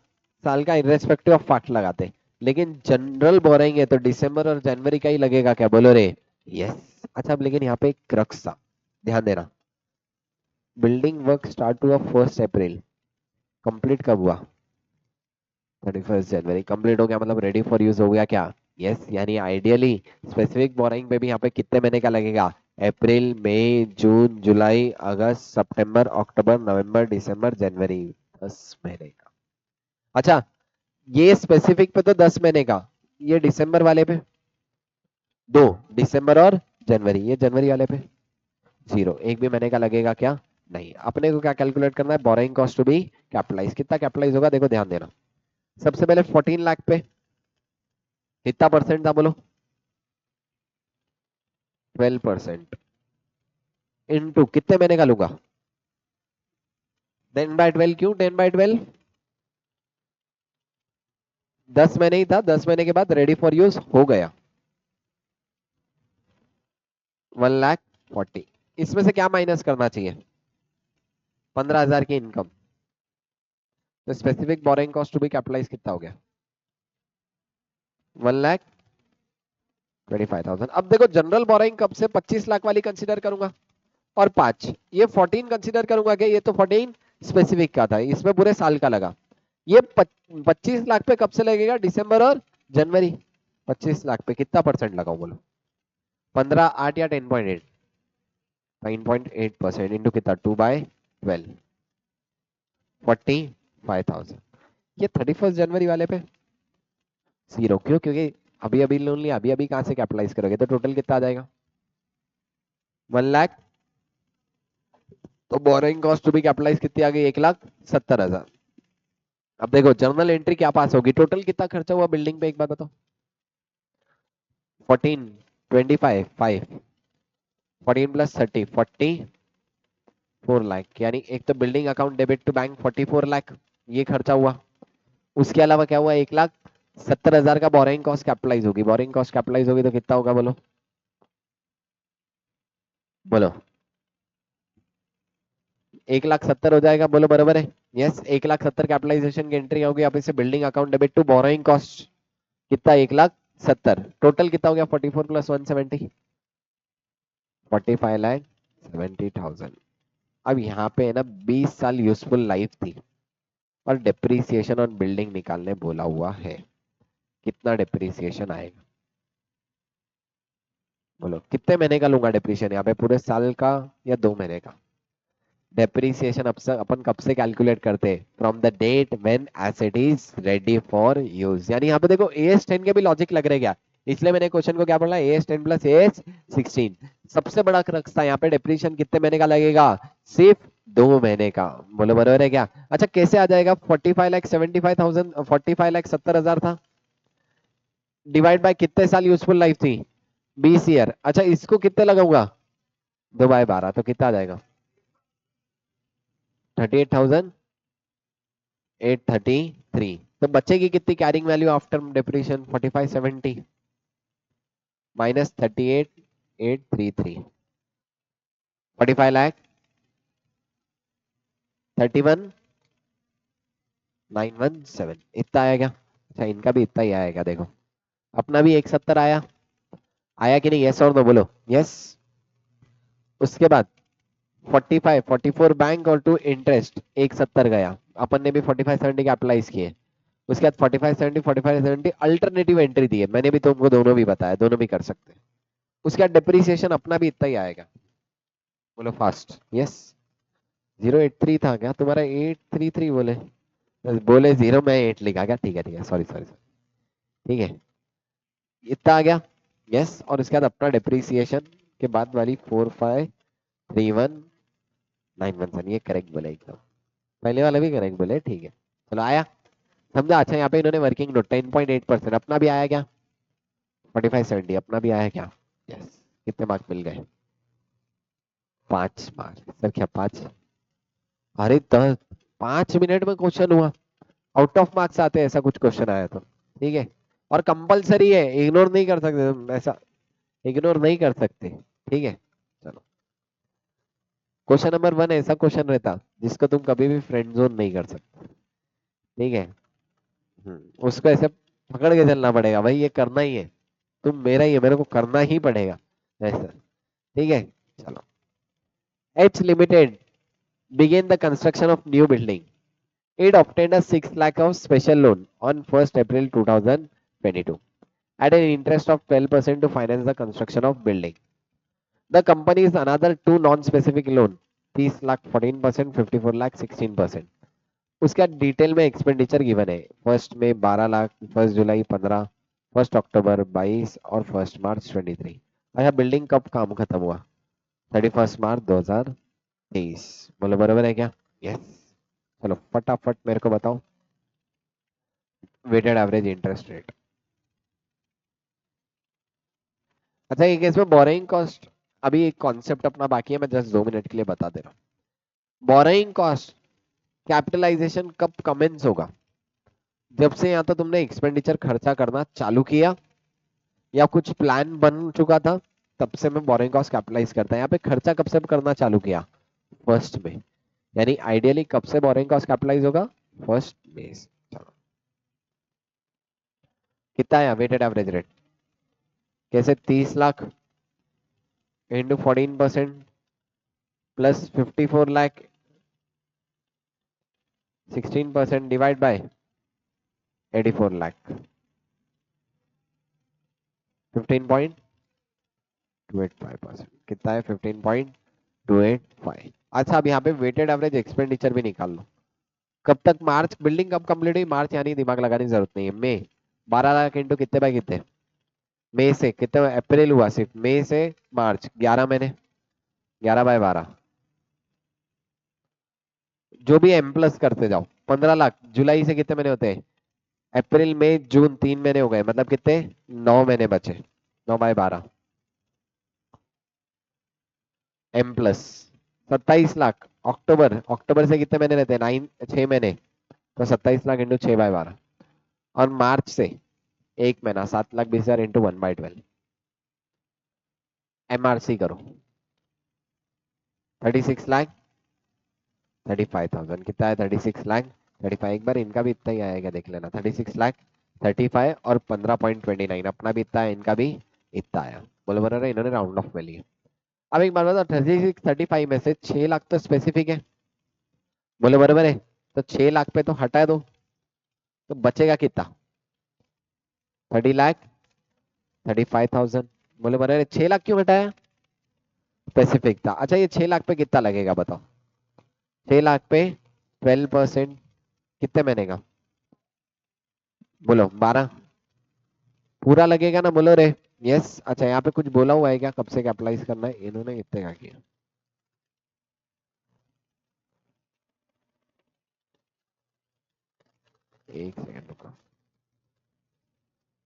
साल का इरेस्पेक्टिव ऑफ फैक्ट लगाते, लेकिन जनरल बोरिंग है तो दिसंबर और जनवरी का ही लगेगा क्या, बोलो रे? यस। अच्छा, अब लेकिन यहाँ पे एक क्रक्स था, ध्यान देना। बिल्डिंग वर्क स्टार्ट हुआ 1 अप्रैल, कंप्लीट कब हुआ? 31 जनवरी। कंप्लीट हो गया मतलब रेडी फॉर यूज हो गया क्या? यस। यानी आइडियली स्पेसिफिक बोरिंग पे भी यहाँ पे कितने महीने का लगेगा? अप्रैल, मई, जून, जुलाई, अगस्त, सितंबर, अक्टूबर, नवंबर, दिसंबर, जनवरी। 10 महीने का। अच्छा, ये स्पेसिफिक पे तो 10 महीने का, ये दिसंबर वाले पे दो, दिसंबर और जनवरी, ये जनवरी वाले पे जीरो, एक भी महीने का लगेगा क्या? नहीं। अपने को क्या कैलकुलेट करना है? Borrowing cost to be capitalise. कितना कैपिटलाइज होगा देखो, ध्यान देना। सबसे पहले 14 लाख पे कितना परसेंट था बोलो? 12%। इनटू कितने महीने का लूंगा? 10/12। क्यों 10/12? 10 महीने ही था, 10 महीने के बाद रेडी फॉर यूज हो गया 1,40,000। इसमें से क्या माइनस करना चाहिए? 15,000 की इनकम। तो specific borrowing cost to be capitalise कितना हो गया? 1,25,000। अब देखो, जनरल बोरिंग कब से 25 लाख वाली कंसिडर करूंगा और 5 ये 14 कंसिडर करूंगा क्या? ये तो 14 स्पेसिफिक का था, इसमें पूरे साल का लगा। ये 25 लाख पे कब से लगेगा? दिसंबर और जनवरी। 25 लाख पे कितना परसेंट लगाऊं बोलो? 15, 8 या 10.8? 9.8% इंटू कितना? 2/12, 45,000। ये 31 जनवरी वाले पे जीरो। क्यों? क्योंकि अभी अभी लोन लिया, अभी अभी कहां से कैपिटलाइज करोगे, तो टोटल कितना आ जाएगा? 1 लाख। तो borrowing cost to be capitalise कितनी आ गई? 1,70,000। अब देखो जर्नल एंट्री क्या पास होगी, टोटल कितना खर्चा हुआ बिल्डिंग पे, एक बात बताओ। 14, 25, 5, 14 + 30, 44 लाख। यानी एक तो building account debit to bank 44 lakh, ये खर्चा हुआ। उसके अलावा क्या हुआ? 1,70,000 का बोरोइंग कॉस्ट कैपिटलाइज होगी। बोरोइंग कॉस्ट कैपिटलाइज होगी तो कितना होगा बोलो? बोलो। 1,70,000 हो जाएगा, बोलो बराबर है? यस। 1,70,000 कैपिटलाइजेशन की एंट्री होगी, अब इसे building account debit to borrowing cost कितना? 1,70,000। टोटल कितना हो गया? 44 + 170, 45,70,000। अब यहाँ पे है ना 20 साल यूजफुल लाइफ थी और डिप्रिसिएशन ऑन बिल्डिंग निकालने बोला हुआ है। कितना डिप्रिसिएशन आएगा बोलो? कितने महीने का लूंगा डिप्रिसिएशन यहाँ पे, पूरे साल का या 2 महीने का? डेप्रिसिएशन अब से अपन कब से कैलकुलेट करते हैं? From the date when asset is ready for use. यानी यहाँ पे देखो AS10 के भी लॉजिक लग रहे क्या, इसलिए मैंने क्वेश्चन को क्या बोला? AS10 + AS16। सबसे बड़ा क्रक्स था यहाँ पे, डेप्रिसिएशन कितने महीने का लगेगा? सिर्फ 2 महीने का। बोलो बराबर है क्या? अच्छा, कैसे आ जाएगा? 45,75,000, 45,70,000 था, डिवाइड बाय कितने साल यूजफुल लाइफ थी? 20 ईयर। अच्छा, इसको कितने लगाऊंगा? 2/12, तो कितना आ जाएगा? 38,833। तो बचेगी कितनी carrying value after depreciation? 4570 minus 38,833, 45,31,917। इतना आएगा। अच्छा, इनका भी इतना ही आएगा। देखो अपना भी 170 आया, आया कि नहीं? यस और नो बोलो? यस। उसके बाद 45, 44 बैंक और टू इंटरेस्ट 170 गया, अपन ने भी 4570 के अप्लाईज किए। उसके बाद 4570, 4570 अल्टरनेटिव एंट्री दी है, मैंने भी तुमको दोनों भी बताया, दोनों भी कर सकते हैं। उसके बाद डिप्रिसिएशन अपना भी इतना ही आएगा। बोलो फास्ट। यस। 083 था क्या तुम्हारा? 833 बोले? बोले जीरो, मैं 8 लिखा क्या? ठीक है ठीक है, सॉरी सॉरी। ठीक है, इतना आ गया। यस। और उसके बाद अपना डिप्रिसिएशन के बाद वाली 4531,917, ये करेक्ट बोला एकदम। पहले वाला भी करेक्ट बोले, ठीक है। चलो आया समझा। अच्छा, यहाँ पे इन्होंने वर्किंग नोट 10.8%, अपना भी आया क्या? 4570 अपना भी आया क्या? यस। कितने मार्क्स मिल गए? 5 मार्क्स। सर क्या 5? अरे 10, 5 मिनट में क्वेश्चन हुआ। आउट ऑफ मार्क्स आते हैं ऐसा कुछ क्वेश्चन आया तो, ठीक है। और कंपलसरी है, इग्नोर नहीं कर सकते तुम ऐसा, इग्नोर नहीं कर सकते, ठीक है। चलो, क्वेश्चन नंबर 1 ऐसा क्वेश्चन रहता जिसको तुम कभी भी फ्रेंड जोन नहीं कर सकते, ठीक है। उसको ऐसे पकड़ के चलना पड़ेगा, भाई ये करना ही है, तुम मेरा ही है, मेरे को करना ही पड़ेगा ऐसा, ठीक है। चलो, H Limited began the construction of new building. It obtained a 6 lakh of special loan on 1st April 2022 at an interest of 12% to finance the construction of building. The company is another two non-specific loan, 30 lakh 14%, 54 lakh 16%. उसका detail में expenditure given है, 1 मई 12 लाख, 1 जुलाई 15, 1 अक्टूबर 22 और 1 मार्च 23। अच्छा, building कब काम खत्म हुआ? 31 मार्च 2023। बोलो बराबर है क्या? यस। चलो फटाफट मेरे को बताओ वेटेड एवरेज इंटरेस्ट रेट। अच्छा, ये केस में बोरोइंग कॉस्ट, अभी एक कॉन्सेप्ट अपना बाकी है, मैं जस्ट 2 मिनट के लिए बता दे रहा हूँ। बोरोइंग कॉस्ट कैपिटलाइजेशन कब कमेंस होगा? जब से या तो तुमने एक्सपेंडिचर खर्चा करना चालू किया या कुछ प्लान बन चुका था, तब से मैं बोरोइंग कॉस्ट कैपिटलाइज करता है। यहाँ पे खर्चा कब से करना चालू किया? 1 में, यानी आइडियली कब से बोरोइंग कॉस्ट कैपिटलाइज होगा? 1 में। चलो, कितना है वेटेड एवरेज रेट? कैसे? 30 lakh into 14% plus 54 lakh 16% divide by 84 lakh 15.285%। कितना है? 15.285। अच्छा, अब यहाँ पे वेटेड एवरेज एक्सपेंडिचर भी निकाल लो। कब तक? मार्च, बिल्डिंग कब कंप्लीट हुई? मार्च, यानी दिमाग लगाने की जरूरत नहीं है। मई, 12 लाख इंटू कितने बाय कितने? मई से कितने? अप्रैल हुआ सिर्फ, मई से मार्च 11 महीने, 11/12, जो भी एम प्लस करते जाओ। 15 लाख, जुलाई से कितने महीने होते हैं? अप्रैल मई जून, 3 महीने हो गए, मतलब कितने? 9 महीने बचे, 9/12 एम प्लस। 27 लाख, अक्टूबर, अक्टूबर से कितने महीने रहते हैं? 6 महीने, तो 27 लाख इंटू 6/12। और मार्च से 1 महीना, 7,20,000 इंटू 1/12। एमआरसी करो, 36,35,000। कितना है? 36,35,000। एक बार इनका भी इतना ही आएगा, देख लेना। 36,35,000 और 15.29, अपना भी इतना है, इनका भी इतना आया। बोलो बराबर है, इन्होंने राउंड ऑफ में लिया। अब एक बात बताओ, 36,35 में से 6 लाख तो स्पेसिफिक है, बोलो बराबर है, तो 6 लाख पे तो हटा दो, तो बचेगा कितना? 30,35,000। बोले बराबर है, 6 लाख क्यों हटाया? स्पेसिफिक था। अच्छा, ये 6 लाख पे कितना लगेगा बताओ? 6 लाख पे 12% कितने महीने का? बोलो 12 पूरा लगेगा ना, बोलो रे। यस। अच्छा, यहाँ पे कुछ बोला हुआ है क्या कब से कैपिटलाइज करना है? इन्होंने इतने का किया। एक सेकंड रुको,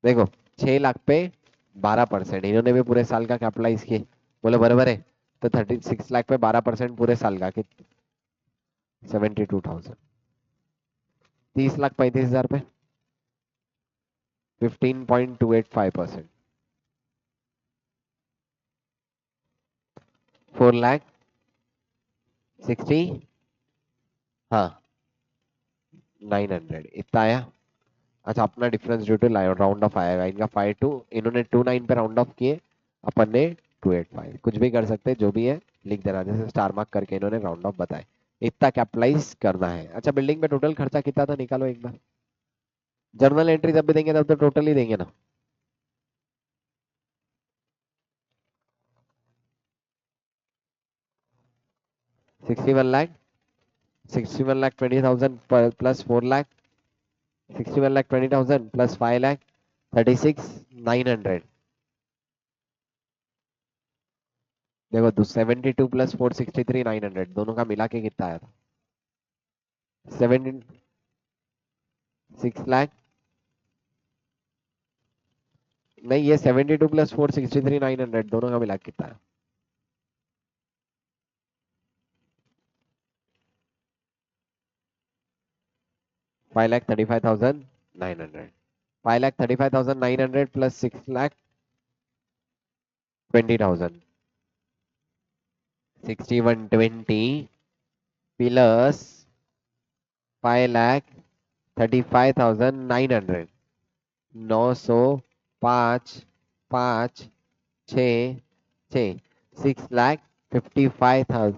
देखो, 6 लाख पे 12%, इन्होंने भी पूरे साल का कैपिटलाइज किए, बोलो बराबर है। तो 36 लाख पे 12% पूरे साल का, 72,000। 30,35,000 पे 15.285%, 4,60,000, हाँ 900, इतना आया। अच्छा, अपना difference due to round off आएगा, इनका 5 2, इन्होंने 29 पे राउंड ऑफ किए, अपन ने 285। कुछ भी कर सकते हैं, जो भी है लिख देना, जैसे स्टार मार्क करके इन्होंने राउंड ऑफ बताए। इतना कैपिटलाइज करना है। अच्छा, बिल्डिंग पे टोटल खर्चा कितना था निकालो एक बार। जर्नल एंट्री जब भी देंगे तब तो टोटल ही देंगे ना। Sixty one lakh 61,20,000 plus 4 lakh, 61,20,000 plus 5 lakh, 36,900। देखो, 72 प्लस 463,900, दोनों का मिला के कितना आया था? 6 लाख, नहीं, ये 72 प्लस 463,900 दोनों का मिला के कितना है? 5,35,900. 5,35,900 plus 6,20,000. 6120 plus 5,35,900. 905 5 6 6 6,55,000.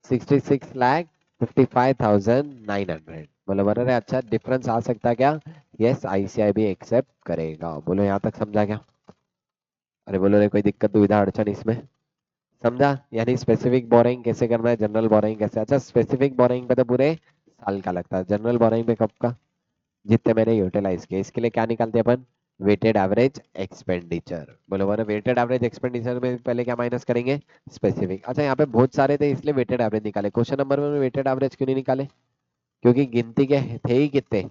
66,55,900. बोलो बता रहे अच्छा डिफरेंस आ सकता है क्या? यस आईसीआई भी एक्सेप्ट करेगा। बोलो यहाँ तक समझा क्या? अरे बोलो रे कोई दिक्कत दुविधा अड़चन इसमें? समझा? यानी स्पेसिफिक बोरिंग कैसे करना है, जनरल बोरिंग कैसे? अच्छा स्पेसिफिक बोरिंग पे तो पूरे साल का लगता है, जनरल बोरिंग पे कब का? जितने मैंने यूटिलाइज किए। इसके लिए क्या निकालते हैं अपन? Weighted average expenditure. बोलो बोलो वेटेड एवरेज एक्सपेंडिचर में पहले क्या माइनस करेंगे? स्पेसिफिक। अच्छा यहाँ पे बहुत सारे थे इसलिए वेटेड एवरेज निकाले। क्वेश्चन नंबर में वेटेड एवरेज क्यों नहीं निकाले? क्योंकि गिनती के थे ही कितने।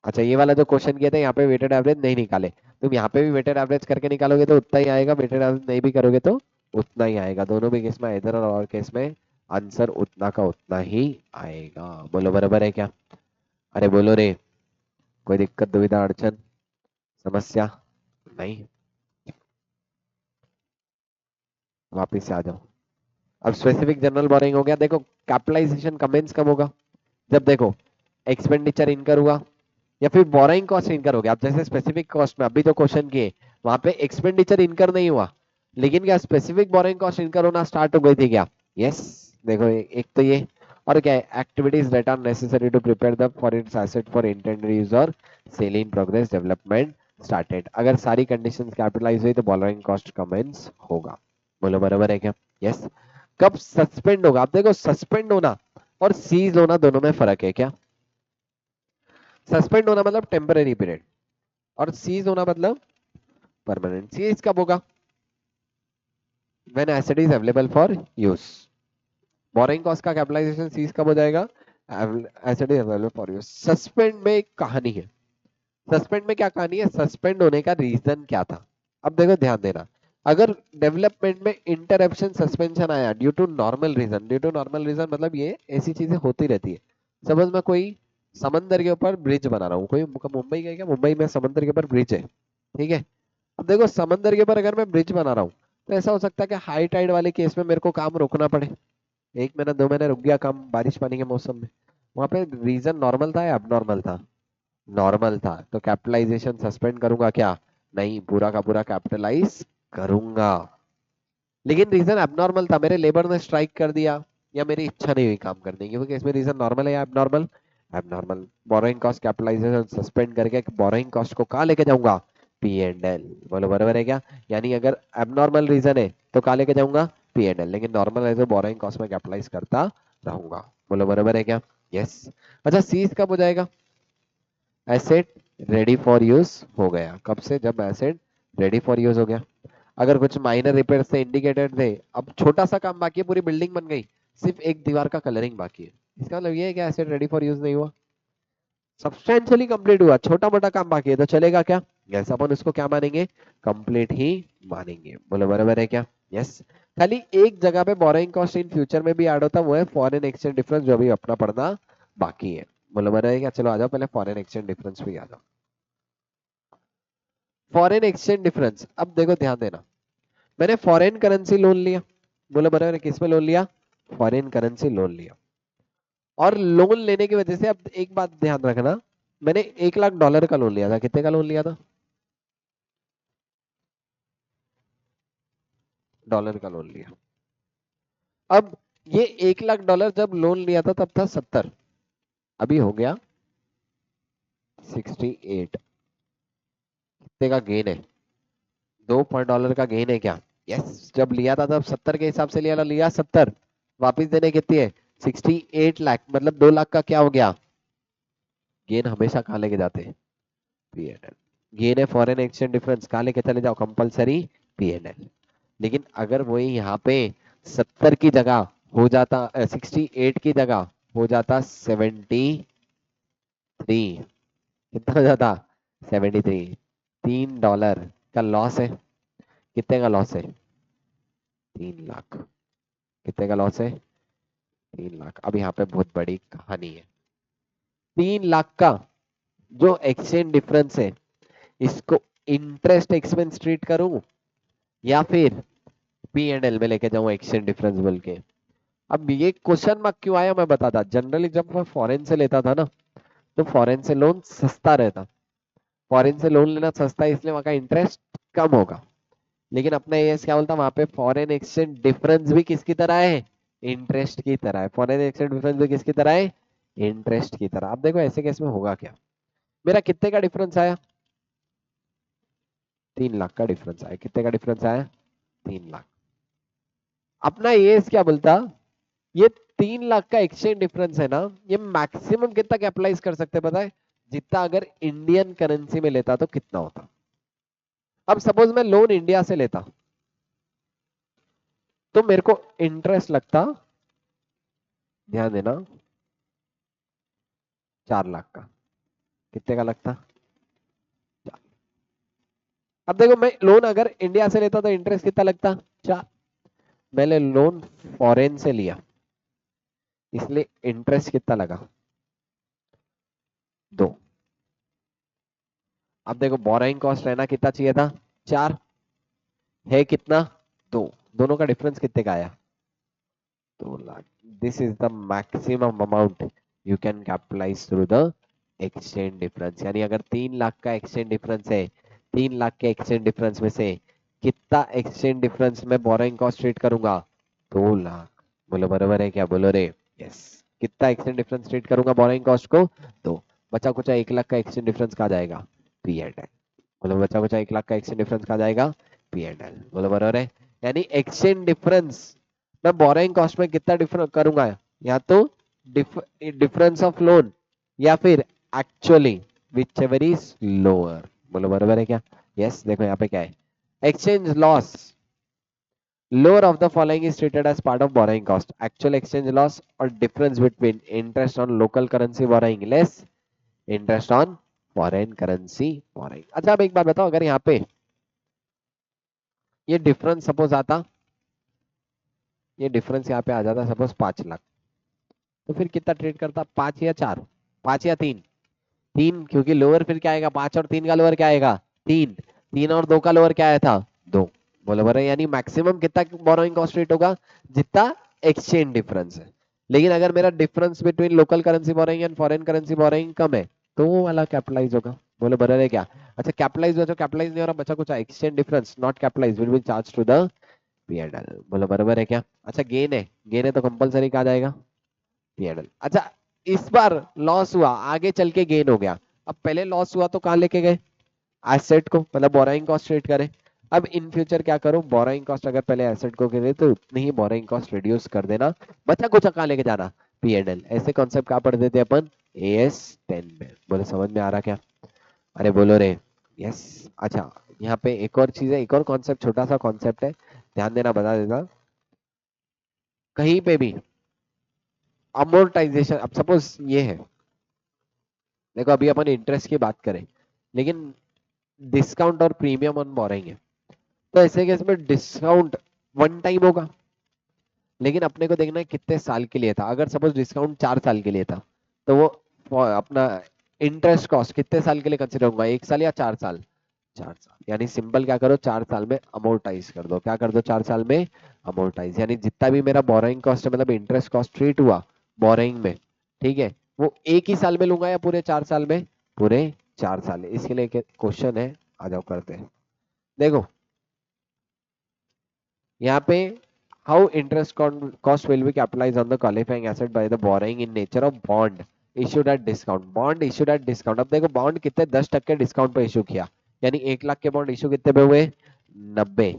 अच्छा ये वाला जो क्वेश्चन किया था यहाँ पे वेटेड एवरेज नहीं निकाले। तुम यहाँ पे भी वेटेड एवरेज करके निकालोगे तो उतना ही आएगा, वेटेड एवरेज नहीं भी करोगे तो उतना ही आएगा। दोनों भी केस में, इधर और केस में आंसर उतना का उतना ही आएगा। बोलो बराबर है क्या? अरे बोलो रे कोई दिक्कत दुविधा अड़चन समस्या? नहीं? वापिस से आ जाओ। अब स्पेसिफिक जनरल बोरिंग हो गया। देखो कैपिटलाइजेशन कमेंस कब होगा? जब देखो एक्सपेंडिचर इनकर हुआ या फिर बोरिंग कॉस्ट इनकर हो गया। अब जैसे स्पेसिफिक कॉस्ट में अभी तो क्वेश्चन किए वहां पे एक्सपेंडिचर इनकर नहीं हुआ, लेकिन क्या स्पेसिफिक बोरिंग कॉस्ट इनकर होना स्टार्ट हो गई थी क्या? यस। देखो एक तो ये और क्या है, activities that are necessary to prepare the for its asset for intended use और sale in progress development started. अगर सारी कंडीशंस कैपिटलाइज हुई तो बोरिंग कॉस्ट कमेंस होगा। बोलो बराबर है क्या? यस। कब सस्पेंड होगा? आप देखो सस्पेंड होना और सीज होना दोनों में फर्क है क्या? सस्पेंड होना मतलब टेम्पररी पीरियड और सीज होना मतलब परमानेंट। सीज कब होगा? When asset is available for use. Borrowing cost का कैपिटलाइजेशन सीज कब हो जाएगा? Asset is available for use. Suspend में एक कहानी है। सस्पेंड में क्या कहानी है? सस्पेंड होने का रीजन क्या था? अब देखो ध्यान देना, अगर डेवलपमेंट में इंटरप्शन सस्पेंशन आया due to normal reason, due to normal reason मतलब ये ऐसी चीजें होती रहती है। समझ में कोई समंदर के ऊपर ब्रिज बना रहा हूँ, कोई मुंबई गए क्या? मुंबई में समंदर के ऊपर ब्रिज है, ठीक है? अब देखो समंदर के ऊपर अगर मैं ब्रिज बना रहा हूँ तो ऐसा हो सकता है कि हाई टाइड वाले केस में मेरे को काम रोकना पड़े। 1 महीना 2 महीने रुक गया काम बारिश पानी के मौसम में। वहां पे रीजन नॉर्मल था या अबनॉर्मल था? नॉर्मल था, तो कैपिटलाइजेशन सस्पेंड करूंगा क्या? नहीं, पूरा का पूरा कैपिटलाइज करूंगा। लेकिन रीजन एबनॉर्मल था, मेरे लेबर ने स्ट्राइक कर दिया या मेरी इच्छा नहीं हुई काम करने की, क्योंकि इसमें रीजन नॉर्मल है या abnormal? Abnormal. Borrowing cost capitalisation suspend करके बोरोइंग कॉस्ट को कहाँ लेके जाऊंगा? P and L. बोलो बराबर है क्या? यानी अगर एबनॉर्मल रीजन है तो कहाँ लेके जाऊंगा? P and L. लेकिन नॉर्मल है तो बोरोइंग कॉस्ट में कैपिटलाइज करता रहूंगा। बोलो बराबर है क्या? यस। अच्छा सीज कब हो जाएगा? एसेट रेडी फॉर यूज हो गया। कब से? जब एसेट रेडी फॉर यूज हो गया। अगर कुछ माइनर रिपेयर थे, इंडिकेटेड थे, अब छोटा सा काम बाकी है, पूरी बिल्डिंग बन गई, सिर्फ एक दीवार का कलरिंग बाकी है, इसका मतलब ये है कि एसेट रेडी फॉर यूज नहीं हुआ, सब्सटेंशियली कंप्लीट हुआ, छोटा मोटा काम बाकी है तो चलेगा क्या? यस, अपन उसको क्या मानेंगे? कंप्लीट ही मानेंगे। बोलो बराबर है क्या? यस। खाली एक जगह पे बोरोइंग कॉस्ट इन फ्यूचर में भी ऐड होता है, वो है फॉरेन एक्सचेंज डिफरेंस, जो भी अपना पढ़ना बाकी है। बोलो बराबर है क्या? चलो आ जाओ पहले फॉरेन एक्सचेंज डिफरेंस पे आ जाओ। फॉरेन एक्सचेंज डिफरेंस, अब देखो ध्यान देना, मैंने फॉरेन करेंसी लोन लिया। बोलो बराबर है, किस पे लोन लिया? फॉरेन करेंसी लोन लिया। और लोन लेने की वजह से अब एक बात ध्यान रखना, मैंने 1 लाख डॉलर का लोन लिया था। कितने का लोन लिया था? डॉलर का लोन लिया। अब ये 1 लाख डॉलर जब लोन लिया था तब था 70, अभी हो गया 68। कितने का गेन है? $2 का गेन है क्या? यस। जब लिया था तब 70 के हिसाब से लिया, लिया 70, वापिस देने कितनी है? 68 लाख, मतलब 2 लाख का क्या हो गया? गेन हमेशा कहाँ लेके जाते हैं? P N L. गेन है फॉरेन एक्सचेंज डिफरेंस, कहाँ लेके चले जाओ? Compulsory P N L. लेकिन अगर वही यहाँ पे 70 की जगह हो जाता, 68 की जगह हो जाता 73, कितना हो जाता? 73। $3 का लॉस है। कितने का लॉस है? 3 लाख। कितने का लॉस है? 3 लाख। अब यहाँ पे बहुत बड़ी कहानी है। 3 लाख का जो एक्सचेंज डिफरेंस है, इसको इंटरेस्ट एक्सपेंस ट्रीट करूं या फिर पी एंड एल में लेके जाऊं एक्सचेंज डिफरेंस बोल के। अब ये क्वेश्चन मार्क क्यों आया मैं बताता। जनरली जब मैं फॉरेन से लेता था ना, तो फॉरेन से लोन सस्ता रहता। फॉरेन से लोन लेना सस्ता है इसलिए वहां का इंटरेस्ट कम होगा। लेकिन अपना एएस क्या बोलता, वहां पे फॉरेन एक्सचेंज डिफरेंस भी किसकी तरह है, इंटरेस्ट की तरह है। फॉरेन एक्सचेंज डिफरेंस भी किसकी तरह है, इंटरेस्ट की तरह। अब देखो ऐसे केस में होगा क्या। मेरा कितने का डिफरेंस आया, 3 लाख का डिफरेंस आया। कितने का डिफरेंस आया, 3 लाख। अपना एएस क्या बोलता, ये 3 लाख का एक्सचेंज डिफरेंस है ना, ये मैक्सिमम कितना कैपिटलाइज कर सकते हैं पता है, जितना अगर इंडियन करेंसी में लेता तो कितना होता। अब सपोज मैं लोन इंडिया से लेता तो मेरे को इंटरेस्ट लगता, ध्यान देना, 4 लाख का। कितने का लगता, अब देखो मैं लोन अगर इंडिया से लेता तो इंटरेस्ट कितना लगता, 4। मैंने लोन फॉरेन से लिया इसलिए इंटरेस्ट कितना लगा, 2। अब देखो बोरोइंग कॉस्ट रहना कितना चाहिए था, 4, है कितना, 2। दोनों का डिफरेंस कितने का आया, 2 lakh. This is the maximum amount you can capitalise through the exchange difference. यानी अगर 3 लाख का एक्सचेंज डिफरेंस है, 3 लाख के एक्सचेंज डिफरेंस में से कितना एक्सचेंज डिफरेंस में बोरोइंग कॉस्ट ट्रीट करूंगा, 2 लाख। बोलो बराबर है क्या, बोलो रे। यस। कितना एक्सचेंज डिफरेंस ट्रीट करूंगा बोरोइंग कॉस्ट को, 2। बचा कुछ 1 लाख का एक्सचेंज डिफरेंस कहा जाएगा, पी एंड एल। बोलो बचा कुछ 1 लाख का एक्सचेंज डिफरेंस कहा जाएगा, पी एंड एल। बोलो बराबर है। यानी एक्सचेंज डिफरेंस मैं बोरोइंग कॉस्ट में कितना डिफरेंस करूंगा, या तो डिफरेंस ऑफ लोन या फिर actually which ever is lower. बोलो बराबर है क्या। यस देखो यहाँ पे क्या है, exchange loss lower of the following is treated as part of borrowing cost: actual exchange loss or difference between interest on local currency borrowing less interest on foreign currency borrowing। अच्छा अब एक बात बताओ, अगर यहाँ पे ये डिफरेंस सपोज आता, ये डिफरेंस यहाँ पे आ जाता सपोज 5 लाख, तो फिर कितना ट्रेड करता, 5 या 4, 5 या 3, 3 क्योंकि लोअर फिर क्या आएगा, 5 और 3 का लोअर क्या आएगा, 3, 3 और 2 का लोअर क्या आया था, 2। बोलो बराबर। यानी मैक्सिमम कितना बोरोइंग कॉस्ट रेट होगा, जितना एक्सचेंज डिफरेंस है। लेकिन अगर मेरा difference between local currency borrowing and foreign currency borrowing कम है, तो वो वाला कैपिटलाइज होगा। बोलो बराबर है क्या। अच्छा कैपिटलाइज हो तो कैपिटलाइज नहीं हो रहा, बचा कुछ exchange difference not capitalize will be charge to the P and L. बोलो बराबर है क्या। अच्छा गेन है, गेन है तो कंपलसरी कहा जाएगा, पी&एल। अच्छा इस बार लॉस हुआ, आगे चल के गेन हो गया। अब पहले लॉस हुआ तो कहाँ लेके गए, एसेट को, मतलब बोरोइंग कॉस्ट रेट करें। अब इन फ्यूचर क्या करूं, बोरोइंग कॉस्ट अगर पहले एसेट को करे तो उतनी ही बोरोइंग कॉस्ट रिड्यूस कर देना, बचा कुछ कहाँ लेके जाना, पी&एल। ऐसे कॉन्सेप्ट कहाँ पढ़ देते अपन, एएस 10 में। बोले समझ में आ रहा क्या, अरे बोलो रे। यस। अच्छा यहाँ पे एक और चीज है, एक और कॉन्सेप्ट, छोटा सा कॉन्सेप्ट है, ध्यान देना, बता देना। कहीं पे भी अमोर्टाइजेशन, अब सपोज ये है, देखो अभी अपन इंटरेस्ट की बात करें, लेकिन डिस्काउंट और प्रीमियम ऑन बोरोइंग है, तो ऐसे केस में डिस्काउंट वन टाइम होगा, लेकिन अपने को देखना है कितने साल के लिए था। अगर सपोज डिस्काउंट 4 साल के लिए था, तो वो अपना इंटरेस्ट कॉस्ट कितने साल के लिए कंसिडर होगा, 1 साल या 4 साल, 4 साल। यानी सिंपल क्या करो, 4 साल में अमोर्टाइज कर दो। क्या कर दो, 4 साल में अमोर्टाइज। यानी जितना भी मेरा बोरोइंग कॉस्ट है, मतलब इंटरेस्ट कॉस्ट ट्रीट हुआ बोरोइंग में, ठीक है, वो एक ही साल में लूंगा या पूरे 4 साल में, पूरे 4 साल। इसके लिए क्वेश्चन है, आ जाओ करते हैं। देखो यहाँ पे how interest cost will be capitalise on the qualifying asset by the borrowing in nature of bond issued at discount. Bond issued at discount, अब देखो बॉन्ड कितने 10% डिस्काउंट पे इशू किया, यानी 1 लाख के बॉन्ड इशू कितने पे हुए, 90।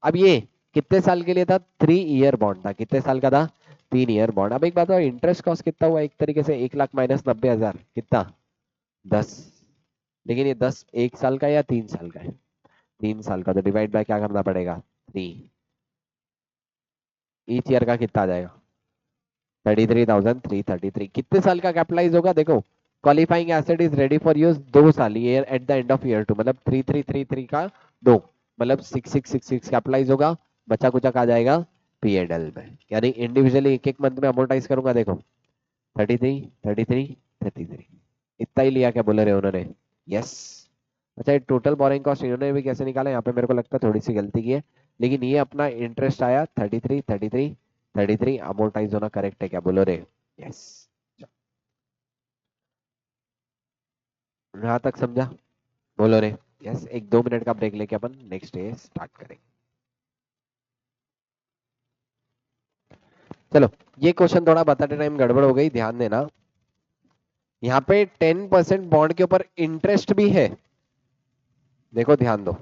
अब ये कितने साल के लिए था, 3 ईयर बॉन्ड था। कितने साल का था, 3 ईयर बॉन्ड। अब एक बात है, इंटरेस्ट कॉस्ट कितना हुआ, एक तरीके से 1 लाख माइनस 90,000 कितना, 10। लेकिन ये 10 1 साल का या 3 साल का है, 3 साल का, तो डिवाइड बाय क्या करना पड़ेगा, 3। ईच ईयर का कितना आ जाएगा, 33,333। कितने साल का कैपिटलाइज होगा, देखो qualifying asset is ready for use 2 साल, year at the end of year 2, मतलब 3333 का 2, मतलब 6666 कैपिटलाइज होगा। बचा कुचा का जाएगा पी&एल में। यानी इंडिविजुअली एक एक मंथ में अमोर्टाइज करूंगा, देखो 33 33 33। इतना ही लिया क्या बोले रहे उन्होंने? यस। अच्छा, ये टोटल बोरिंग कॉस्ट इन्होंने भी कैसे निकाला? यहाँ पे मेरे को लगता है थोड़ी सी गलती की है, लेकिन ये अपना इंटरेस्ट आया 33, 33, 33 अमोर्टाइज होना करेक्ट है क्या बोलो रे? यस। यहाँ तक समझा? बोलो रे। यस। एक 2 मिनट का ब्रेक लेके अपन नेक्स्ट डे स्टार्ट करेंगे। चलो, ये क्वेश्चन थोड़ा बताते टाइम गड़बड़ हो गई, ध्यान देना। यहाँ पे 10% बॉन्ड के ऊपर इंटरेस्ट भी है, देखो ध्यान दो।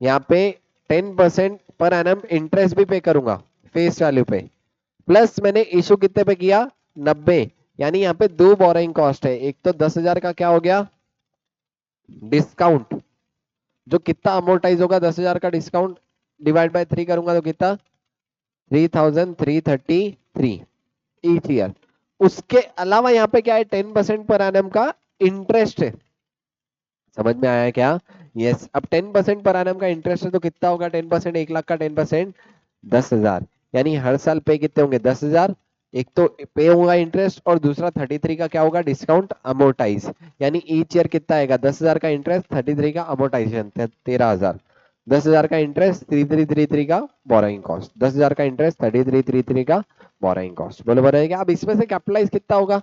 यहाँ पे 10% पर एनम इंटरेस्ट भी पे करूंगा फेस वैल्यू पे, प्लस मैंने इशू कितने पे किया? 90। यानी यहाँ पे दो बोरोइंग कॉस्ट है, एक तो 10,000 का क्या हो गया डिस्काउंट, जो कितना अमोर्टाइज होगा 10,000 का डिस्काउंट डिवाइड बाय 3 करूंगा तो कितना? 3,333 ईच ईयर। उसके अलावा यहाँ पे क्या है? 10% पर एनम का इंटरेस्ट है। समझ में आया क्या? यस। अब 10% पर एनम का इंटरेस्ट है तो कितना होगा 10%? 1 लाख का 10% 10,000। यानी हर साल पे कितने होंगे? 10,000। एक तो पे होगा इंटरेस्ट और दूसरा 33 का क्या होगा? Discount amortise. यानी ईच ईयर कितना आएगा? 10,000 का इंटरेस्ट, 33 का अमोर्टाइजेशन 13,000। 10,000 का इंटरेस्ट, 3333 का बोरोइंग कॉस्ट, 10,000 का इंटरेस्ट, 3333 का बोरोइंग कॉस्ट। बोलो बराबर? अब इसमें से कैपिटलाइज कितना होगा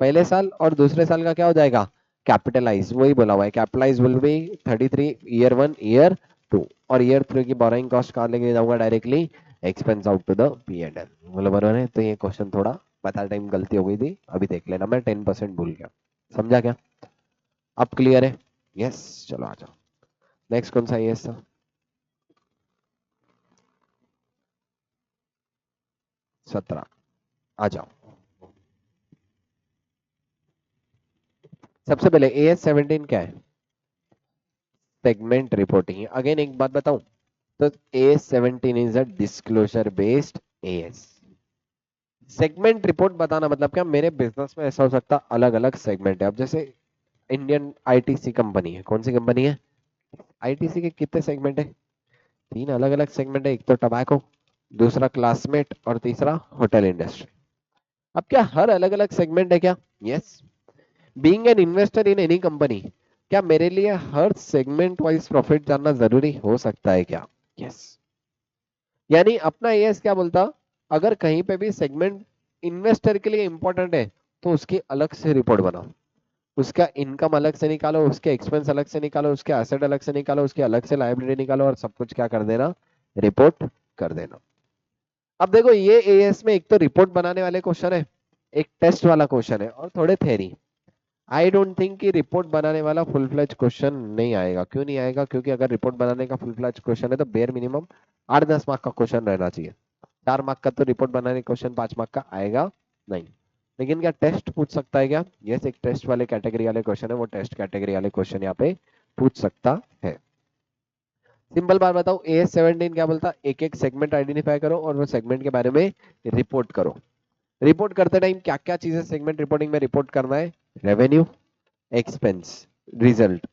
पहले साल और दूसरे साल का क्या हो जाएगा? कैपिटलाइज। वही बोला हुआ है, capitalise will be 33 year 1 year 2, और ईयर 3 की बोरोइंग कॉस्ट कहाँ लेके जाऊंगा? Directly expense out to the P&L। बोलो बराबर है? तो ये क्वेश्चन थोड़ा बता टाइम गलती हो गई थी, अभी देख लेना, मैं 10% भूल गया। समझा क्या? अब क्लियर है? यस। चलो आ जाओ, नेक्स्ट कौन सा? यस था 17। आ जाओ। सबसे पहले AS17 क्या है? Segment reporting. अगेन एक बात बताऊं, तो AS17 is a disclosure based as. Segment report बताना मतलब क्या? मेरे बिजनेस में ऐसा हो सकता है अलग अलग सेगमेंट है। अब जैसे इंडियन आईटीसी कंपनी है, कौन सी कंपनी है? आईटीसी के कितने सेगमेंट है? 3 अलग अलग सेगमेंट है, एक तो टबैको, दूसरा क्लासमेट और तीसरा होटल इंडस्ट्री। अब क्या हर अलग अलग सेगमेंट है क्या? Yes. Being an investor in any company, क्या मेरे लिए हर सेगमेंट वाइज प्रॉफिट जानना जरूरी हो सकता है क्या? यस। यानी अपना एएस क्या बोलता, अगर कहीं पे भी सेगमेंट इन्वेस्टर के लिए इंपॉर्टेंट है तो उसकी अलग से रिपोर्ट बनाओ, उसका इनकम अलग से निकालो, उसके एक्सपेंस अलग से निकालो, उसके एसेट अलग से निकालो, उसके अलग से लायबिलिटी निकालो, और सब कुछ क्या कर देना? रिपोर्ट कर देना। अब देखो, ये एएस में एक तो रिपोर्ट बनाने वाले क्वेश्चन है, एक टेस्ट वाला क्वेश्चन है, और थोड़े थ्योरी। आई डोंट थिंक कि रिपोर्ट बनाने वाला फुल फ्लैज क्वेश्चन नहीं आएगा। क्यों नहीं आएगा? क्योंकि अगर रिपोर्ट बनाने का फुल फ्लैज क्वेश्चन है तो बेयर मिनिमम 8-10 मार्क का क्वेश्चन रहना चाहिए। 4 मार्क का तो रिपोर्ट बनाने क्वेश्चन 5 मार्क का आएगा नहीं। लेकिन क्या टेस्ट पूछ सकता है क्या? यस, एक टेस्ट वाले कैटेगरी वाले क्वेश्चन है, वो टेस्ट कैटेगरी वाले क्वेश्चन यहाँ पे पूछ सकता है। सिंपल बात बताओ, AS17 क्या बोलता? एक एक सेगमेंट आइडेंटिफाई करो और वो सेगमेंट के बारे में रिपोर्ट करो। रिपोर्ट करते टाइम क्या क्या चीजें सेगमेंट रिपोर्टिंग में रिपोर्ट करना है? Revenue, expense, result.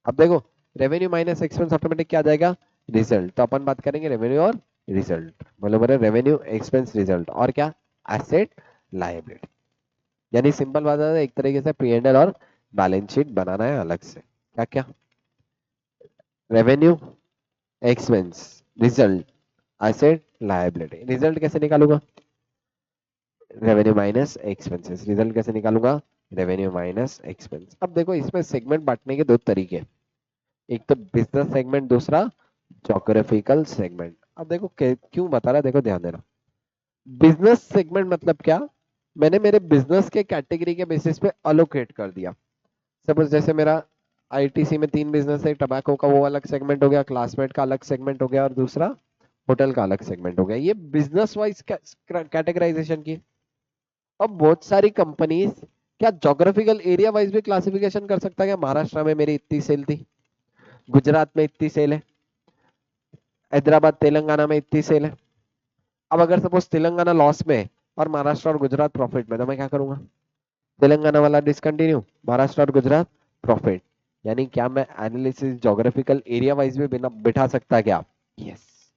अब देखो, रेवेन्यू माइनस एक्सपेंस ऑटोमेटिक क्या आ जाएगा? रिजल्ट। तो अपन बात करेंगे रेवेन्यू और रिजल्ट। बोलो बोले रेवेन्यू, एक्सपेंस, रिजल्ट, और क्या? Asset, liability. यानी सिंपल बात है, एक तरीके से P&L और बैलेंस शीट बनाना है अलग से। क्या क्या? Revenue, expense, result, asset, liability. Result कैसे निकालूंगा? Revenue minus expenses. रिजल्ट कैसे निकालूंगा? Revenue minus expense. अब देखो, इसमें सेगमेंट बांटने के दो तरीके, एक तो बिजनेस सेगमेंट, दूसरा जोग्राफिकल सेगमेंट। अब देखो क्यों बता रहा है, देखो ध्यान देना। बिजनेस सेगमेंट मतलब क्या? मैंने मेरे बिजनेस के कैटेगरी के बेसिस पे अलोकेट कर दिया। सपोज जैसे मेरा आईटीसी में 3 बिजनेस है, टबैको का वो अलग सेगमेंट हो गया, क्लासमेट का अलग सेगमेंट हो गया, और दूसरा होटल का अलग सेगमेंट हो गया। ये बिजनेस वाइज कैटेगराइजेशन की। अब बहुत सारी कंपनीज क्या जोग्राफिकल एरिया वाइज भी क्लासिफिकेशन कर सकता है क्या? महाराष्ट्र में मेरी इतनी सेल थी, गुजरात में इतनी सेल है, हैदराबाद तेलंगाना में इतनी सेल है। अब अगर सपोज तेलंगाना लॉस में है और महाराष्ट्र और गुजरात प्रॉफिट में, तो मैं क्या करूंगा? तेलंगाना वाला डिसकंटिन्यू, महाराष्ट्र और गुजरात प्रॉफिट। यानी क्या मैं एनालिसिस जोग्राफिकल एरिया वाइज भी बिना बिठा सकता क्या? यस।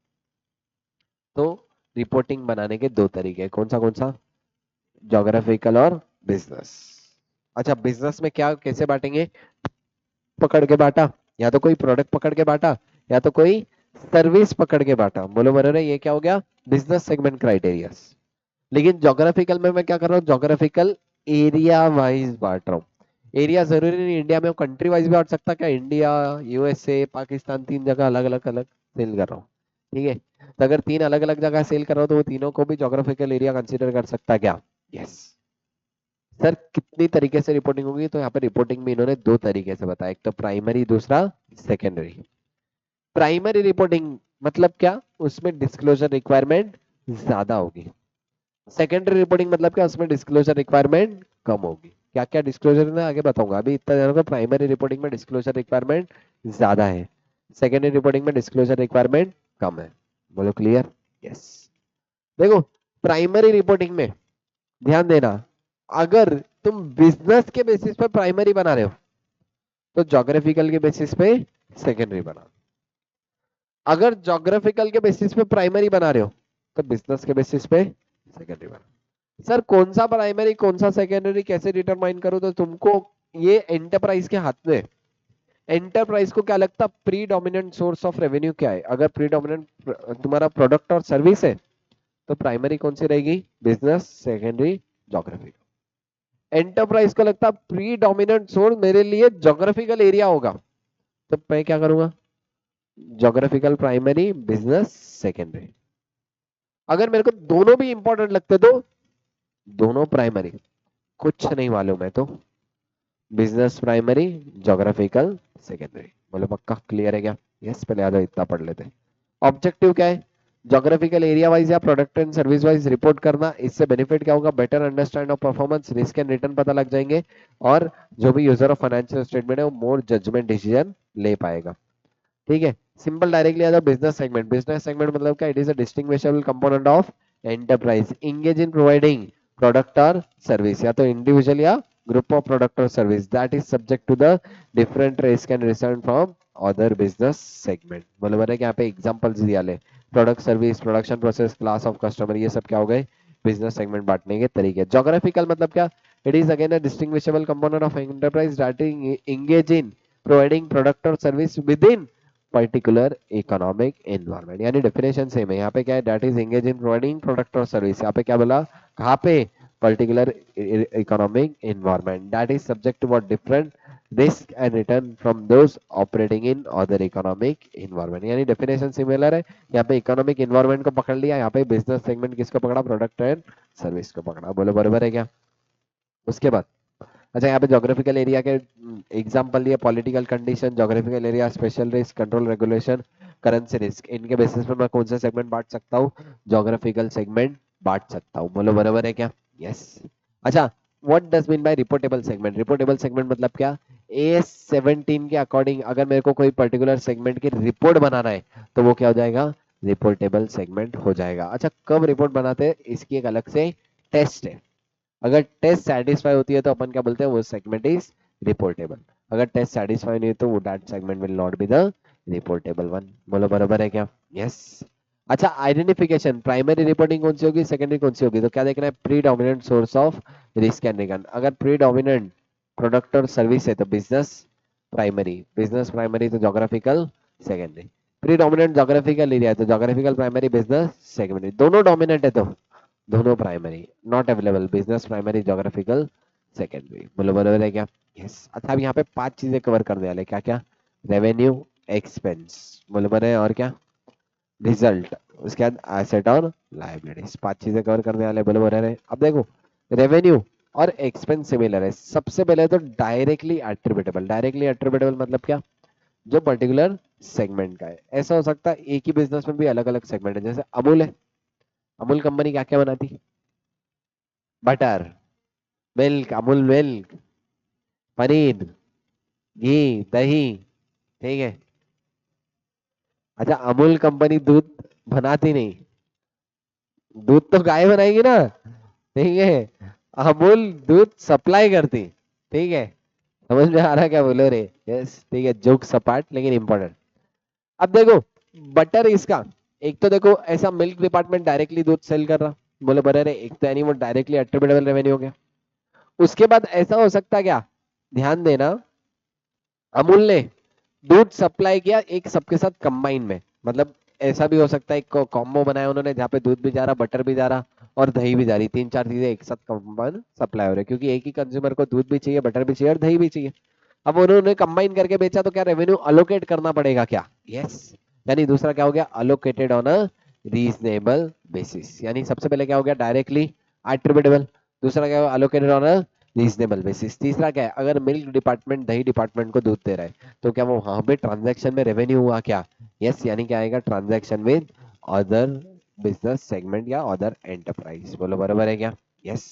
तो रिपोर्टिंग बनाने के दो तरीके, कौन सा? जोग्राफिकल और बिजनेस। अच्छा, बिजनेस में क्या कैसे बांटेंगे? पकड़ के बांटा, या तो कोई प्रोडक्ट पकड़ के बांटा, या तो कोई सर्विस पकड़ के बांटा। बोलो बराबर है, ये क्या हो गया? Business segment criteria. लेकिन जोग्राफिकल में मैं क्या कर रहा हूँ? जोग्राफिकल एरिया वाइज बांट रहा हूँ। एरिया जरूरी नहीं इंडिया में, कंट्री वाइज भी बांट सकता। क्या इंडिया, यूएसए, पाकिस्तान, तीन जगह अलग अलग अलग सेल कर रहा हूँ, ठीक है? तो अगर तीन अलग अलग जगह सेल कर रहा हूँ तो वो तीनों को भी जोग्राफिकल एरिया कंसिडर कर सकता है क्या? यस। सर कितनी तरीके से रिपोर्टिंग होगी? तो यहाँ पे रिपोर्टिंग में इन्होंने दो तरीके से बताया, एक तो प्राइमरी, दूसरा सेकेंडरी। प्राइमरी रिपोर्टिंग मतलब क्या? उसमें डिस्क्लोजर रिक्वायरमेंट ज्यादा होगी। सेकेंडरी रिपोर्टिंग मतलब क्या? उसमें डिस्क्लोजर रिक्वायरमेंट कम होगी। क्या क्या डिस्क्लोजर है आगे बताऊंगा, अभी इतना जानोगे। प्राइमरी रिपोर्टिंग में डिस्क्लोजर रिक्वायरमेंट ज्यादा है, सेकेंडरी रिपोर्टिंग में डिस्क्लोजर रिक्वायरमेंट कम है। बोलो क्लियर? यस। देखो, प्राइमरी रिपोर्टिंग में ध्यान देना, अगर तुम बिजनेस के बेसिस पे प्राइमरी बना रहे हो तो जोग्राफिकल के बेसिस पे सेकेंडरी बना। अगर जोग्राफिकल के बेसिस पे प्राइमरी बना रहे हो तो बिजनेस के बेसिस पे सेकेंडरी बना। सर कौन सा प्राइमरी कौन सा सेकेंडरी कैसे डिटरमाइन करो? तो तुमको ये एंटरप्राइज के हाथ में। एंटरप्राइज को क्या लगता? Pre dominant source of revenue क्या है? अगर प्री डोमिनेंट तुम्हारा प्रोडक्ट और सर्विस है तो प्राइमरी कौन सी रहेगी? Business, secondary geography. एंटरप्राइज को लगता प्री डोमिनेंट सोर्स मेरे लिए जोग्राफिकल एरिया होगा, तो मैं क्या करूंगा? Geographical primary, business secondary. अगर मेरे को दोनों भी इंपॉर्टेंट लगते तो दोनों प्राइमरी। कुछ नहीं मालूम है तो बिजनेस प्राइमरी, जोग्राफिकल सेकेंडरी। बोलो पक्का क्लियर है क्या? यस, पहले आ जाओ इतना पढ़ लेते हैं। ऑब्जेक्टिव क्या है? जोग्राफिकल एरिया वाइज या product and service wise report करना। इससे बेनिफिट क्या होगा? Better understand of performance, risk and return पता लग जाएंगे, और जो भी यूजर ऑफ फाइनेंशियल स्टेटमेंट है वो मोर जजमेंट डिसीजन ले पाएगा। ठीक है, सिंपल डायरेक्टली आ जाओ। बिजनेस सेगमेंट, बिजनेस सेगमेंट मतलब क्या? It is a distinguishable component of enterprise engage in providing product और सर्विस, या तो इंडिविजुअल या ग्रुप ऑफ प्रोडक्ट और service that is subject to the different risk and return from other business segment. बोलो मैंने यहाँ पे एग्जांपल्स दिया ले, product, service, production process, class of customer, ये सब क्या हो गए? बिजनेस सेगमेंट बांटने के तरीके। जोग्राफिकल मतलब क्या? It is again a distinguishable component of enterprise that engage in providing product और service with in particular economic environment. यानी डेफिनेशन सेम है यहाँ पे। क्या है? That is engage in providing product और सर्विस। यहाँ पे क्या बोला? कहाँ पे? Particular economic environment that is subject to what? Different risk and return from those operating in other economic environment. यानी डेफिनेशन सिमिलर है। यहाँ पे इकोनॉमिक एनवायरमेंट को पकड़ लिया, यहाँ पे बिजनेस सेगमेंट किसको पकड़ा? प्रोडक्ट एंड सर्विस को पकड़ा। बोलो बराबर है क्या? उसके बाद अच्छा, यहाँ पे जोग्राफिकल एरिया के एग्जांपल दिए। Political condition, geographical area, special risk, control regulation, currency risk. इनके बेसिस पे मैं कौन सा सेगमेंट बांट सकता हूँ? जोग्राफिकल सेगमेंट बांट सकता हूँ। बोलो बराबर है क्या? यस। अच्छा, what does mean by reportable segment? Reportable segment मतलब क्या? AS17 के अकॉर्डिंग अगर मेरे को कोई पर्टिकुलर सेगमेंट की रिपोर्ट बनाना है तो वो क्या हो जाएगा? रिपोर्टेबल सेगमेंट हो जाएगा। अच्छा, कब रिपोर्ट बनाते हैं? इसकी एक अलग से टेस्ट है। अगर टेस्ट सेटिस्फाई होती है तो अपन क्या बोलते हैं? वो सेगमेंट इज रिपोर्टेबल। अगर टेस्ट सेटिस्फाई नहीं है तो वो that segment will not be the reportable one. बोलो बराबर है क्या? यस। अच्छा, आइडेंटिफिकेशन, प्राइमरी रिपोर्टिंग कौन सी होगी, सेकेंडरी कौन सी होगी? तो क्या देखना है? Pre dominant source of risk and return. अगर प्री डोमिनेंट प्रोडक्ट और सर्विस है तो बिजनेस प्राइमरी, बिजनेस प्राइमरी तो geographical secondary. Pre dominant geographical area है तो जोग्राफिकल प्राइमरी, बिजनेस सेकेंडरी। दोनों डोमिनेंट है तो दोनों primary. Not available, business primary, geographical secondary. बोलो बराबर है क्या? यस। अच्छा, अब यहाँ पे पांच चीजें कवर करने वाले। क्या क्या? रेवेन्यू, एक्सपेंस, बोलो बराबर है, और क्या? रिजल्ट, उसके बाद एसेट और लायबिलिटीज। पांच चीजें कवर करने वाले। बोलो बराबर है। अब देखो, रेवेन्यू और एक्सपेंस सिमिलर है। सबसे पहले तो डायरेक्टली एट्रीब्यूटेबल। डायरेक्टली एट्रीब्यूटेबल मतलब क्या? जो पर्टिकुलर सेगमेंट का है। ऐसा हो सकता है एक ही बिजनेस में भी अलग अलग सेगमेंट है। जैसे अमूल है, अमूल कंपनी क्या क्या बनाती? Butter, milk, Amul milk, paneer, ghee, दही, ठीक है। अच्छा, अमूल कंपनी दूध बनाती नहीं, दूध तो गाय बनाएगी ना, ठीक है। अमूल दूध सप्लाई करती, ठीक है। समझ में आ रहा है क्या बोलो रे? यस, ठीक है। जोक सपाट लेकिन इंपॉर्टेंट। अब देखो, बटर इसका, एक तो देखो ऐसा मिल्क डिपार्टमेंट डायरेक्टली दूध सेल कर रहा, बोले बराबर है। एक तो यानी वो डायरेक्टली एट्रीब्यूटेबल रेवेन्यू हो गया। उसके बाद ऐसा हो सकता क्या, ध्यान देना, अमूल ने दूध सप्लाई किया एक सबके साथ कंबाइन में, मतलब ऐसा भी हो सकता है एक कॉम्बो बनाया उन्होंने जहाँ पे दूध भी जा रहा, बटर भी जा रहा और दही भी जा रही, तीन चार चीजें एक साथ कंबाइन सप्लाई हो रही है, क्योंकि एक ही कंज्यूमर को दूध भी चाहिए, बटर भी चाहिए और दही भी चाहिए। अब उन्होंने कंबाइन करके बेचा तो क्या रेवेन्यू अलोकेट करना पड़ेगा क्या, यस। यानी दूसरा क्या हो गया, allocated on a reasonable basis, यानी सबसे पहले क्या हो गया, डायरेक्टली एट्रिब्यूटेबल, दूसरा क्या होगा, allocated on a reasonable basis, तीसरा क्या है, अगर मिल्क डिपार्टमेंट दही डिपार्टमेंट को दूध दे रहा है तो क्या वो वहां पे ट्रांजैक्शन में रेवेन्यू हुआ क्या, यस, यानी क्या आएगा, transaction with other business segment या अदर एंटरप्राइज, बोलो बराबर है क्या, यस।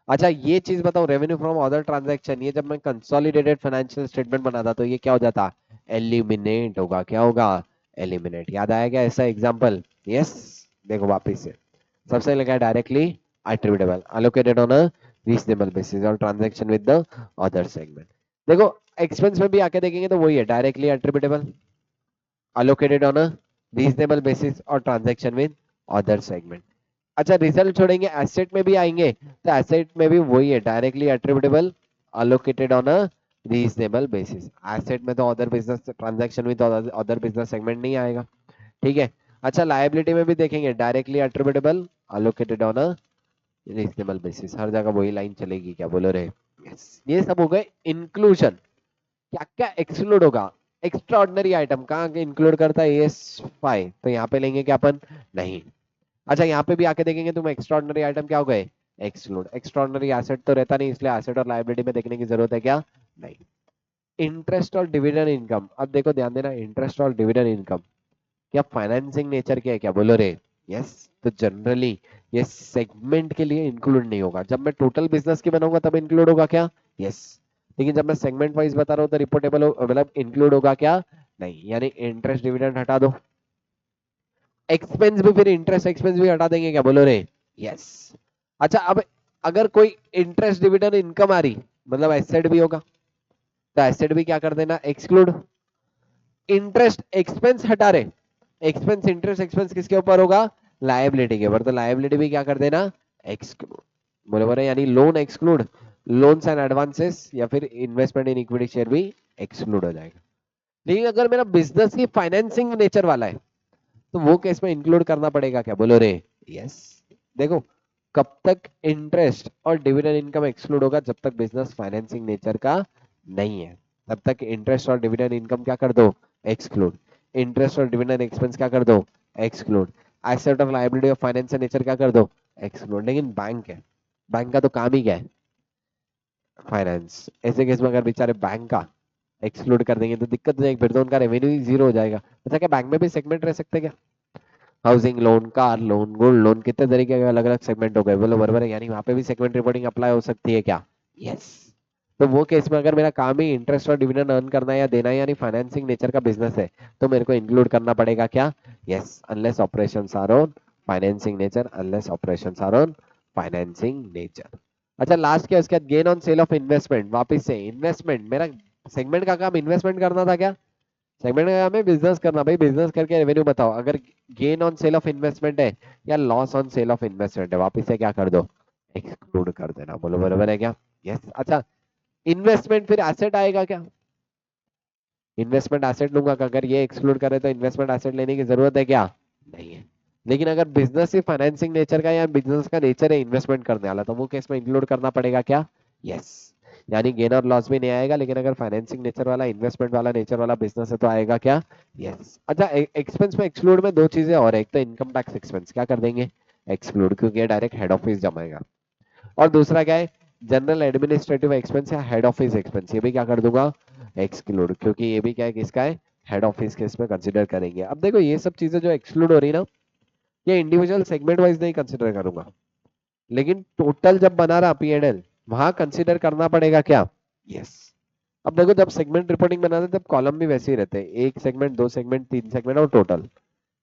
अच्छा ये चीज बताओ, रेवेन्यू फ्रॉम अदर ट्रांजैक्शन, ये जब मैं कंसोलिडेटेड फाइनेंशियल स्टेटमेंट बनाता तो ये क्या हो जाता, एलिमिनेट होगा, क्या होगा, एलिमिनेट, याद आया क्या ऐसा एग्जांपल, यस। देखो वापिस से सबसे लगा directly attributable allocated on a reasonable basis और transaction with the other segment। देखो एक्सपेंस में भी आके देखेंगे तो वही है, directly attributable, allocated on a reasonable basis और transaction with other segment। अच्छा रिजल्ट छोड़ेंगे, एसेट में भी आएंगे तो एसेट में भी वही है, directly attributable, allocated on a reasonable basis, asset में तो other business transaction with other business segment नहीं आएगा, ठीक है। अच्छा लायबिलिटी में भी देखेंगे, directly attributable, allocated on a reasonable basis, हर जगह वही लाइन चलेगी, क्या बोलो रे, यस। ये सब हो गए इंक्लूजन। क्या क्या एक्सक्लूड होगा, एक्स्ट्रा ऑर्डिनरी आइटम कहाँ इंक्लूड करता है, एस फाइव, तो यहाँ पे लेंगे क्या अपन, नहीं। अच्छा यहाँ पे भी आके देखेंगे तुम, एक्स्ट्रा ऑर्डिनरी आइटम क्या हो गए, एक्सक्लूड, एक्स्ट्रा ऑर्डिनरी एसेट तो रहता नहीं, इसलिए एसेट और लायबिलिटी में देखने की जरूरत है क्या, नहीं। इंटरेस्ट और डिविडेंड इनकम, अब देखो ध्यान देना, इंटरेस्ट और डिविडेंड इनकम क्या फाइनेंसिंग नेचर के है क्या, बोलो रे, यस। तो जनरली ये सेगमेंट के लिए इंक्लूड नहीं होगा, जब मैं टोटल बिजनेस की बनाऊंगा तब इंक्लूड होगा क्या, यस। लेकिन जब मैं सेगमेंट वाइज बता रहा हूँ तो रिपोर्टेबल मतलब इंक्लूड होगा क्या, नहीं, यानी इंटरेस्ट डिविडेंड हटा दो, एक्सपेंस भी फिर इंटरेस्ट एक्सपेंस भी हटा देंगे क्या, बोलो रे, यस। अच्छा अब अगर कोई इंटरेस्ट डिविडेंड इनकम आ रही, मतलब एसेट भी होगा, तो एसेट भी क्या कर देना, एक्सक्लूड, इंटरेस्ट एक्सपेंस हटा रहे, एक्सपेंस इंटरेस्ट एक्सपेंस किसके ऊपर होगा, लायबिलिटी के ऊपर, तो लायबिलिटी भी क्या कर देना, एक्सक्लूड, बराबर है, यानी loan exclude, loans and advances या फिर इन्वेस्टमेंट इन इक्विटी शेयर भी एक्सक्लूड हो जाएगा। लेकिन अगर मेरा बिजनेस ही फाइनेंसिंग नेचर वाला है तो वो केस में इंक्लूड करना पड़ेगा क्या, बोलो रे, यस। देखो कब तक इंटरेस्ट और डिविडेंड इनकम एक्सक्लूड होगा, जब तक बिजनेस फाइनेंसिंग नेचर का नहीं है, तब तक इंटरेस्ट और डिविडेंड इनकम क्या कर दो, एक्सक्लूड, इंटरेस्ट और डिविडेंड एक्सपेंस क्या कर दो, एक्सक्लूड, एसेट और लायबिलिटी ऑफ फाइनेंशियल नेचर क्या कर दो, एक्सक्लूड। लेकिन बैंक है, बैंक का तो काम ही क्या है, फाइनेंस, ऐसे केस में अगर बेचारे बैंक का एक्सक्लूड कर देंगे तो दिक्कत हो जाएगी, फिर तो उनका रेवेन्यू ही जीरो हो जाएगा। अच्छा क्या बैंक में भी सेगमेंट रह सकते हैं क्या, housing loan, car loan, gold loan, कितने तरीके के अलग अलग सेगमेंट हो गए, बोलो बराबर है, यानी वहां पे भी सेगमेंट रिपोर्टिंग अप्लाई हो सकती है क्या, यस। तो वो केस में अगर मेरा काम ही इंटरेस्ट और डिविडेंड अर्न करना है या देना है, यानी फाइनेंसिंग नेचर का बिजनेस है, तो मेरे को इंक्लूड करना पड़ेगा क्या, yes, unless operations are on financing nature, unless operations are on financing nature. अच्छा लास्ट क्या, उसके बाद gain on sale of investment, वापिस से इन्वेस्टमेंट, मेरा सेगमेंट का काम इन्वेस्टमेंट करना था क्या, सेगमेंट का काम है बिजनेस करना, भाई बिजनेस करके रेवेन्यू बताओ, अगर gain on sale of investment है या loss on sale of investment है, वापिस से क्या कर दो, एक्सक्लूड कर देना, बोलो बराबर है क्या, यस। अच्छा इन्वेस्टमेंट फिर एसेट आएगा क्या, इन्वेस्टमेंट एसेट लूंगा, अगर ये एक्सक्लूड करे तो इन्वेस्टमेंट एसेट लेने की जरूरत है क्या, नहीं है। लेकिन अगर बिजनेस ही फाइनेंसिंग नेचर का या बिजनेस का नेचर है इन्वेस्टमेंट करने वाला, तो वो केस में इंक्लूड करना पड़ेगा क्या, यस। यानी गेन और लॉस भी नहीं आएगा, लेकिन अगर फाइनेंसिंग नेचर वाला इन्वेस्टमेंट वाला नेचर वाला बिजनेस है तो आएगा क्या, यस। अच्छा एक्सपेंस में एक्सक्लूड में दो चीजें और है, एक तो इनकम टैक्स एक्सपेंस क्या कर देंगे, एक्सक्लूड, क्योंकि ये डायरेक्ट हेड ऑफिस जमाएगा, और दूसरा क्या है, जनरल एडमिनिस्ट्रेटिव एक्सपेंस या हेड ऑफिस एक्सपेंस, ये भी क्या कर दूंगा, एक्सक्लूड, क्योंकि ये भी क्या है, किसका है, हेड ऑफिस के इसमें कंसिडर करेंगे। अब देखो ये सब चीजें जो एक्सक्लूड हो रही ना, ये इंडिविजुअल सेगमेंट वाइज नहीं कंसिडर करूंगा, लेकिन टोटल जब बना रहा पीएनएल वहां कंसिडर करना पड़ेगा क्या, यस। अब देखो जब सेगमेंट रिपोर्टिंग बनाते हैं तब कॉलम भी वैसे ही रहते हैं, एक सेगमेंट, दो सेगमेंट, तीन सेगमेंट और total,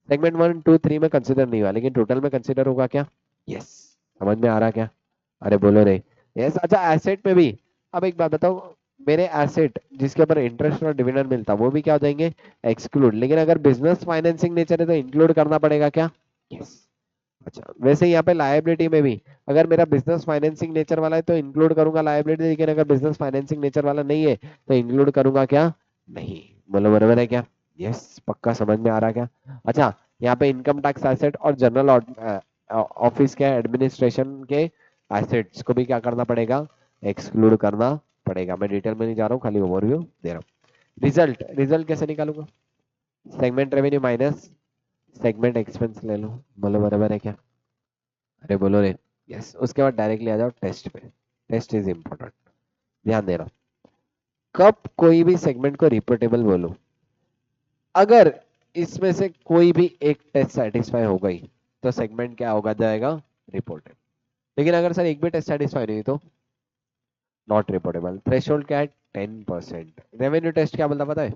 segment one two three में कंसिडर नहीं हुआ, लेकिन टोटल में कंसिडर होगा क्या, यस। समझ में आ रहा क्या, अरे बोलो रे, यस। अच्छा एसेट में भी, अब एक बात बताओ, मेरे एसेट जिसके ऊपर इंटरेस्ट और डिविडेंड मिलता वो भी क्या हो जाएंगे, एक्सक्लूड, लेकिन अगर बिजनेस फाइनेंसिंग नेचर है तो इंक्लूड करना पड़ेगा क्या, यस। अच्छा, वैसे यहाँ पे लायबिलिटी में भी अगर मेरा बिजनेस फाइनेंसिंग नेचर वाला है तो इंक्लूड करूंगा लायबिलिटी, लेकिन अगर बिजनेस फाइनेंसिंग नेचर वाला नहीं है तो इंक्लूड करूंगा क्या, नहीं। बोलो बराबर है क्या? यस, पक्का समझ में आ रहा क्या? अच्छा, यहाँ पे इनकम टैक्स एसेट और जनरल ऑफिस के एडमिनिस्ट्रेशन के एसेट्स को भी क्या करना पड़ेगा, एक्सक्लूड करना पड़ेगा। मैं डिटेल में नहीं जा रहा हूँ, खाली ओवरव्यू दे रहा हूँ। रिजल्ट, रिजल्ट कैसे निकालूंगा? Segment revenue minus segment expense ले लो। बोलो बराबर है क्या? अरे बोलो रे। यस, उसके बाद डायरेक्टली आ जाओ टेस्ट पे। टेस्ट इज इंपॉर्टेंट, ध्यान देना। कब कोई भी सेगमेंट को रिपोर्टेबल बोलो, अगर इसमें से कोई भी एक टेस्ट सेटिस्फाई हो गई तो सेगमेंट क्या होगा जाएगा, रिपोर्टेबल। लेकिन अगर सर एक भी टेस्ट सेटिस्फाई नहीं तो नॉट रिपोर्टेबल। थ्रेशोल्ड क्या है, 10%। रेवेन्यू टेस्ट क्या बोलता पता है,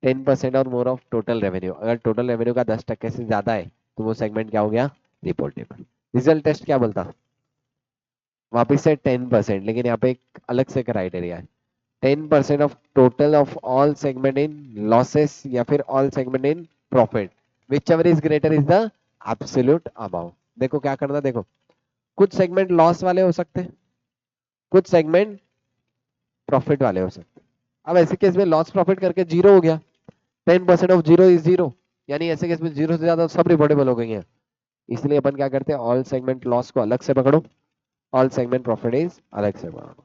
10% और मोर ऑफ टोटल रेवेन्यू। अगर टोटल रेवेन्यू का 10% से ज्यादा है तो वो सेगमेंट क्या हो गया, रिपोर्टेबल। रिजल्ट टेस्ट क्या बोलता, वापिस से 10%, लेकिन यहाँ पे एक अलग से क्राइटेरिया है, 10% of total of all segment in losses या फिर all segment in profit, which ever is greater is the absolute amount. देखो क्या करना, देखो कुछ सेगमेंट लॉस वाले हो सकते हैं, कुछ सेगमेंट प्रॉफिट वाले हो सकते हैं। अब ऐसे केस में लॉस प्रॉफिट करके जीरो हो गया, 10% ऑफ जीरो इज जीरो, यानी ऐसे केस में जीरो से ज्यादा सब रिपोर्टेबल हो गई है। इसलिए अपन क्या करते हैं, ऑल सेगमेंट लॉस को अलग से पकड़ो, ऑल सेगमेंट प्रॉफिट इज अलग से पकड़ो।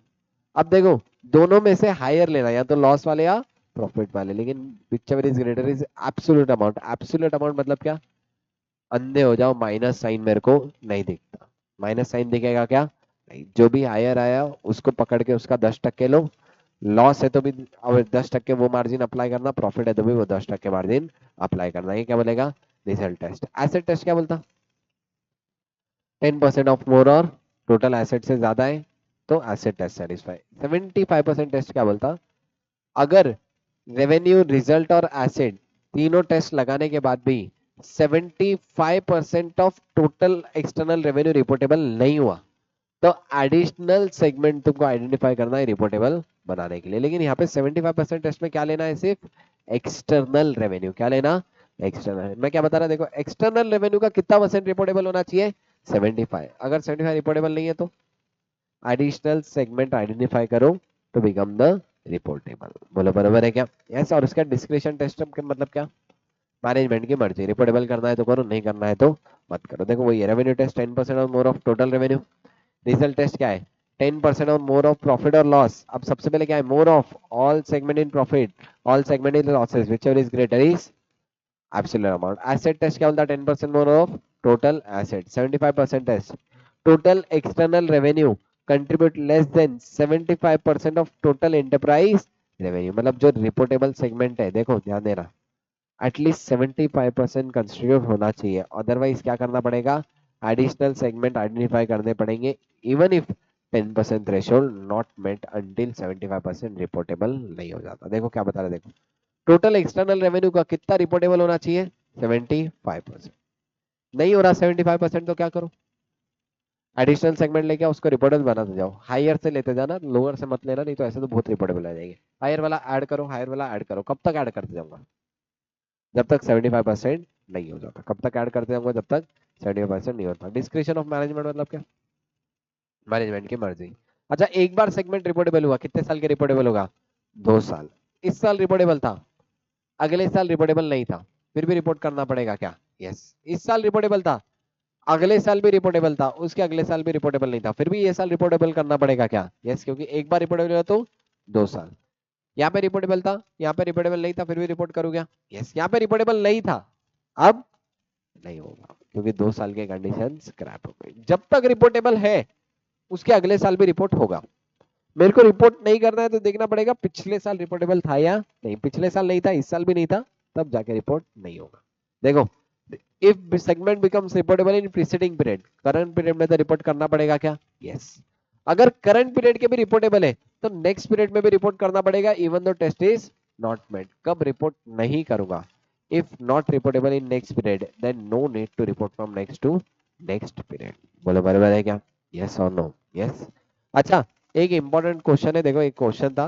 अब देखो दोनों में से हायर लेना, या तो लॉस वाले या प्रॉफिट वाले, लेकिन whichever is greater is absolute amount. Absolute amount मतलब क्या, अंधे हो जाओ, माइनस साइन मेरे को नहीं दिखता, माइनस साइन दिखेगा क्या, नहीं। जो भी हायर आया उसको पकड़ के उसका 10% लो, लॉस है तो भी अब 10% वो मार्जिन अप्लाई करना, प्रॉफिट है तो भी वो 10% मार्जिन अप्लाई करना। ये क्या बोलेगा, रिजल्ट टेस्ट। एसेट टेस्ट क्या बोलता, 10% ऑफ मोर और टोटल एसेट से ज्यादा है तो एसेट टेस्ट सेटिस्फाई। 75% टेस्ट क्या बोलता, अगर रेवेन्यू, रिजल्ट और एसेट तीनों टेस्ट लगाने के बाद भी 75% of total external revenue reportable नहीं हुआ तो एडिशनल सेगमेंट तुमको आइडेंटिफाई करना है रिपोर्टेबल बनाने के लिए। लेकिन यहाँ पे 75% टेस्ट में क्या लेना है, सिर्फ एक्सटर्नल रेवेन्यू। क्या लेना, एक्सटर्नल। मैं क्या बता रहा, देखो एक्सटर्नल रेवेन्यू का कितना परसेंट रिपोर्टेबल होना चाहिए, 75। अगर 75 रिपोर्टेबल नहीं है तो एडिशनल सेगमेंट आइडेंटिफाई करो तो बिकम द रिपोर्टेबल। बोलो बराबर है क्या? यस। और उसका डिस्क्रिशन टेस्ट का मतलब क्या, मैनेजमेंट की मर्जी, रिपोर्टेबल करना है तो करो, नहीं करना है तो मत करो। देखो वही रेवेन्यू टेस्ट 10% और more of total revenue. Result test क्या है, 10% और मोर ऑफ प्रॉफिट और लॉस। अब सबसे पहले क्या है, more of all segment in profit, all segment in losses, whichever is greater is absolute amount. Asset test क्या बोलता है, 10% more of total asset. 75% test, total external revenue contribute less than 75% of total enterprise revenue. मतलब जो reportable segment है, देखो ध्यान देना, at least 75% constitute होना चाहिए, अदरवाइज क्या करना पड़ेगा, एडिशनल सेगमेंट आइडेंटिफाई करने पड़ेंगे। Even if 10% threshold not met until 75% reportable नहीं हो जाता। देखो क्या बता रहे, देखो टोटल एक्सटर्नल रेवेन्यू का कितना रिपोर्टेबल होना चाहिए, 75%। नहीं हो रहा 75% तो क्या करो, एडिशनल सेगमेंट लेके उसको रिपोर्टेबल बनाते जाओ। हायर से लेते जाना, लोअर से मत लेना, नहीं तो ऐसे तो बहुत रिपोर्टेबल आ जाएंगे। हायर वाला ऐड करो, हायर वाला ऐड करो। कब तक ऐड करते जाऊंगा, जब तक 75% नहीं हो जाता। कब तक ऐड करते जाऊंगा, जब तक 75% नहीं होता। डिस्क्रिप्शन ऑफ मैनेजमेंट मतलब क्या, मैनेजमेंट की मर्जी। अच्छा, एक बार सेगमेंट रिपोर्टेबल हुआ, कितने साल के रिपोर्टेबल होगा, 2 साल। इस साल रिपोर्टेबल था, अगले साल रिपोर्टेबल नहीं था, फिर भी रिपोर्ट करना पड़ेगा क्या, यस। इस साल रिपोर्टेबल था, अगले साल भी रिपोर्टेबल था, उसके अगले साल भी रिपोर्टेबल नहीं था, फिर भी ये साल रिपोर्टेबल करना पड़ेगा क्या, यस। क्योंकि एक बार रिपोर्टेबल हुआ तो 2 साल। यहाँ पे रिपोर्टेबल था, यहाँ पे रिपोर्टेबल नहीं था, फिर भी रिपोर्ट करूँ क्या, यस। यहाँ पे रिपोर्टेबल नहीं था, अब नहीं होगा क्योंकि 2 साल के कंडीशन स्क्रैप हो गई। जब तक रिपोर्टेबल है उसके अगले साल भी रिपोर्ट होगा। मेरे को रिपोर्ट नहीं करना है तो देखना पड़ेगा पिछले साल रिपोर्टेबल था या नहीं। पिछले साल नहीं था, इस साल भी नहीं था, तब जाके रिपोर्ट नहीं होगा। देखो, if segment becomes reportable in preceding period, current period में तो रिपोर्ट करना पड़ेगा क्या, यस। अगर करंट पीरियड के भी रिपोर्टेबल है तो नेक्स्ट पीरियड में भी रिपोर्ट करना पड़ेगा, even though test is not met. कब रिपोर्ट नहीं करूंगा, if not reportable in next period then no need to report from next to next period. बोलो बराबर है क्या, यस और नो, यस। अच्छा, एक इंपॉर्टेंट क्वेश्चन है, देखो एक क्वेश्चन था,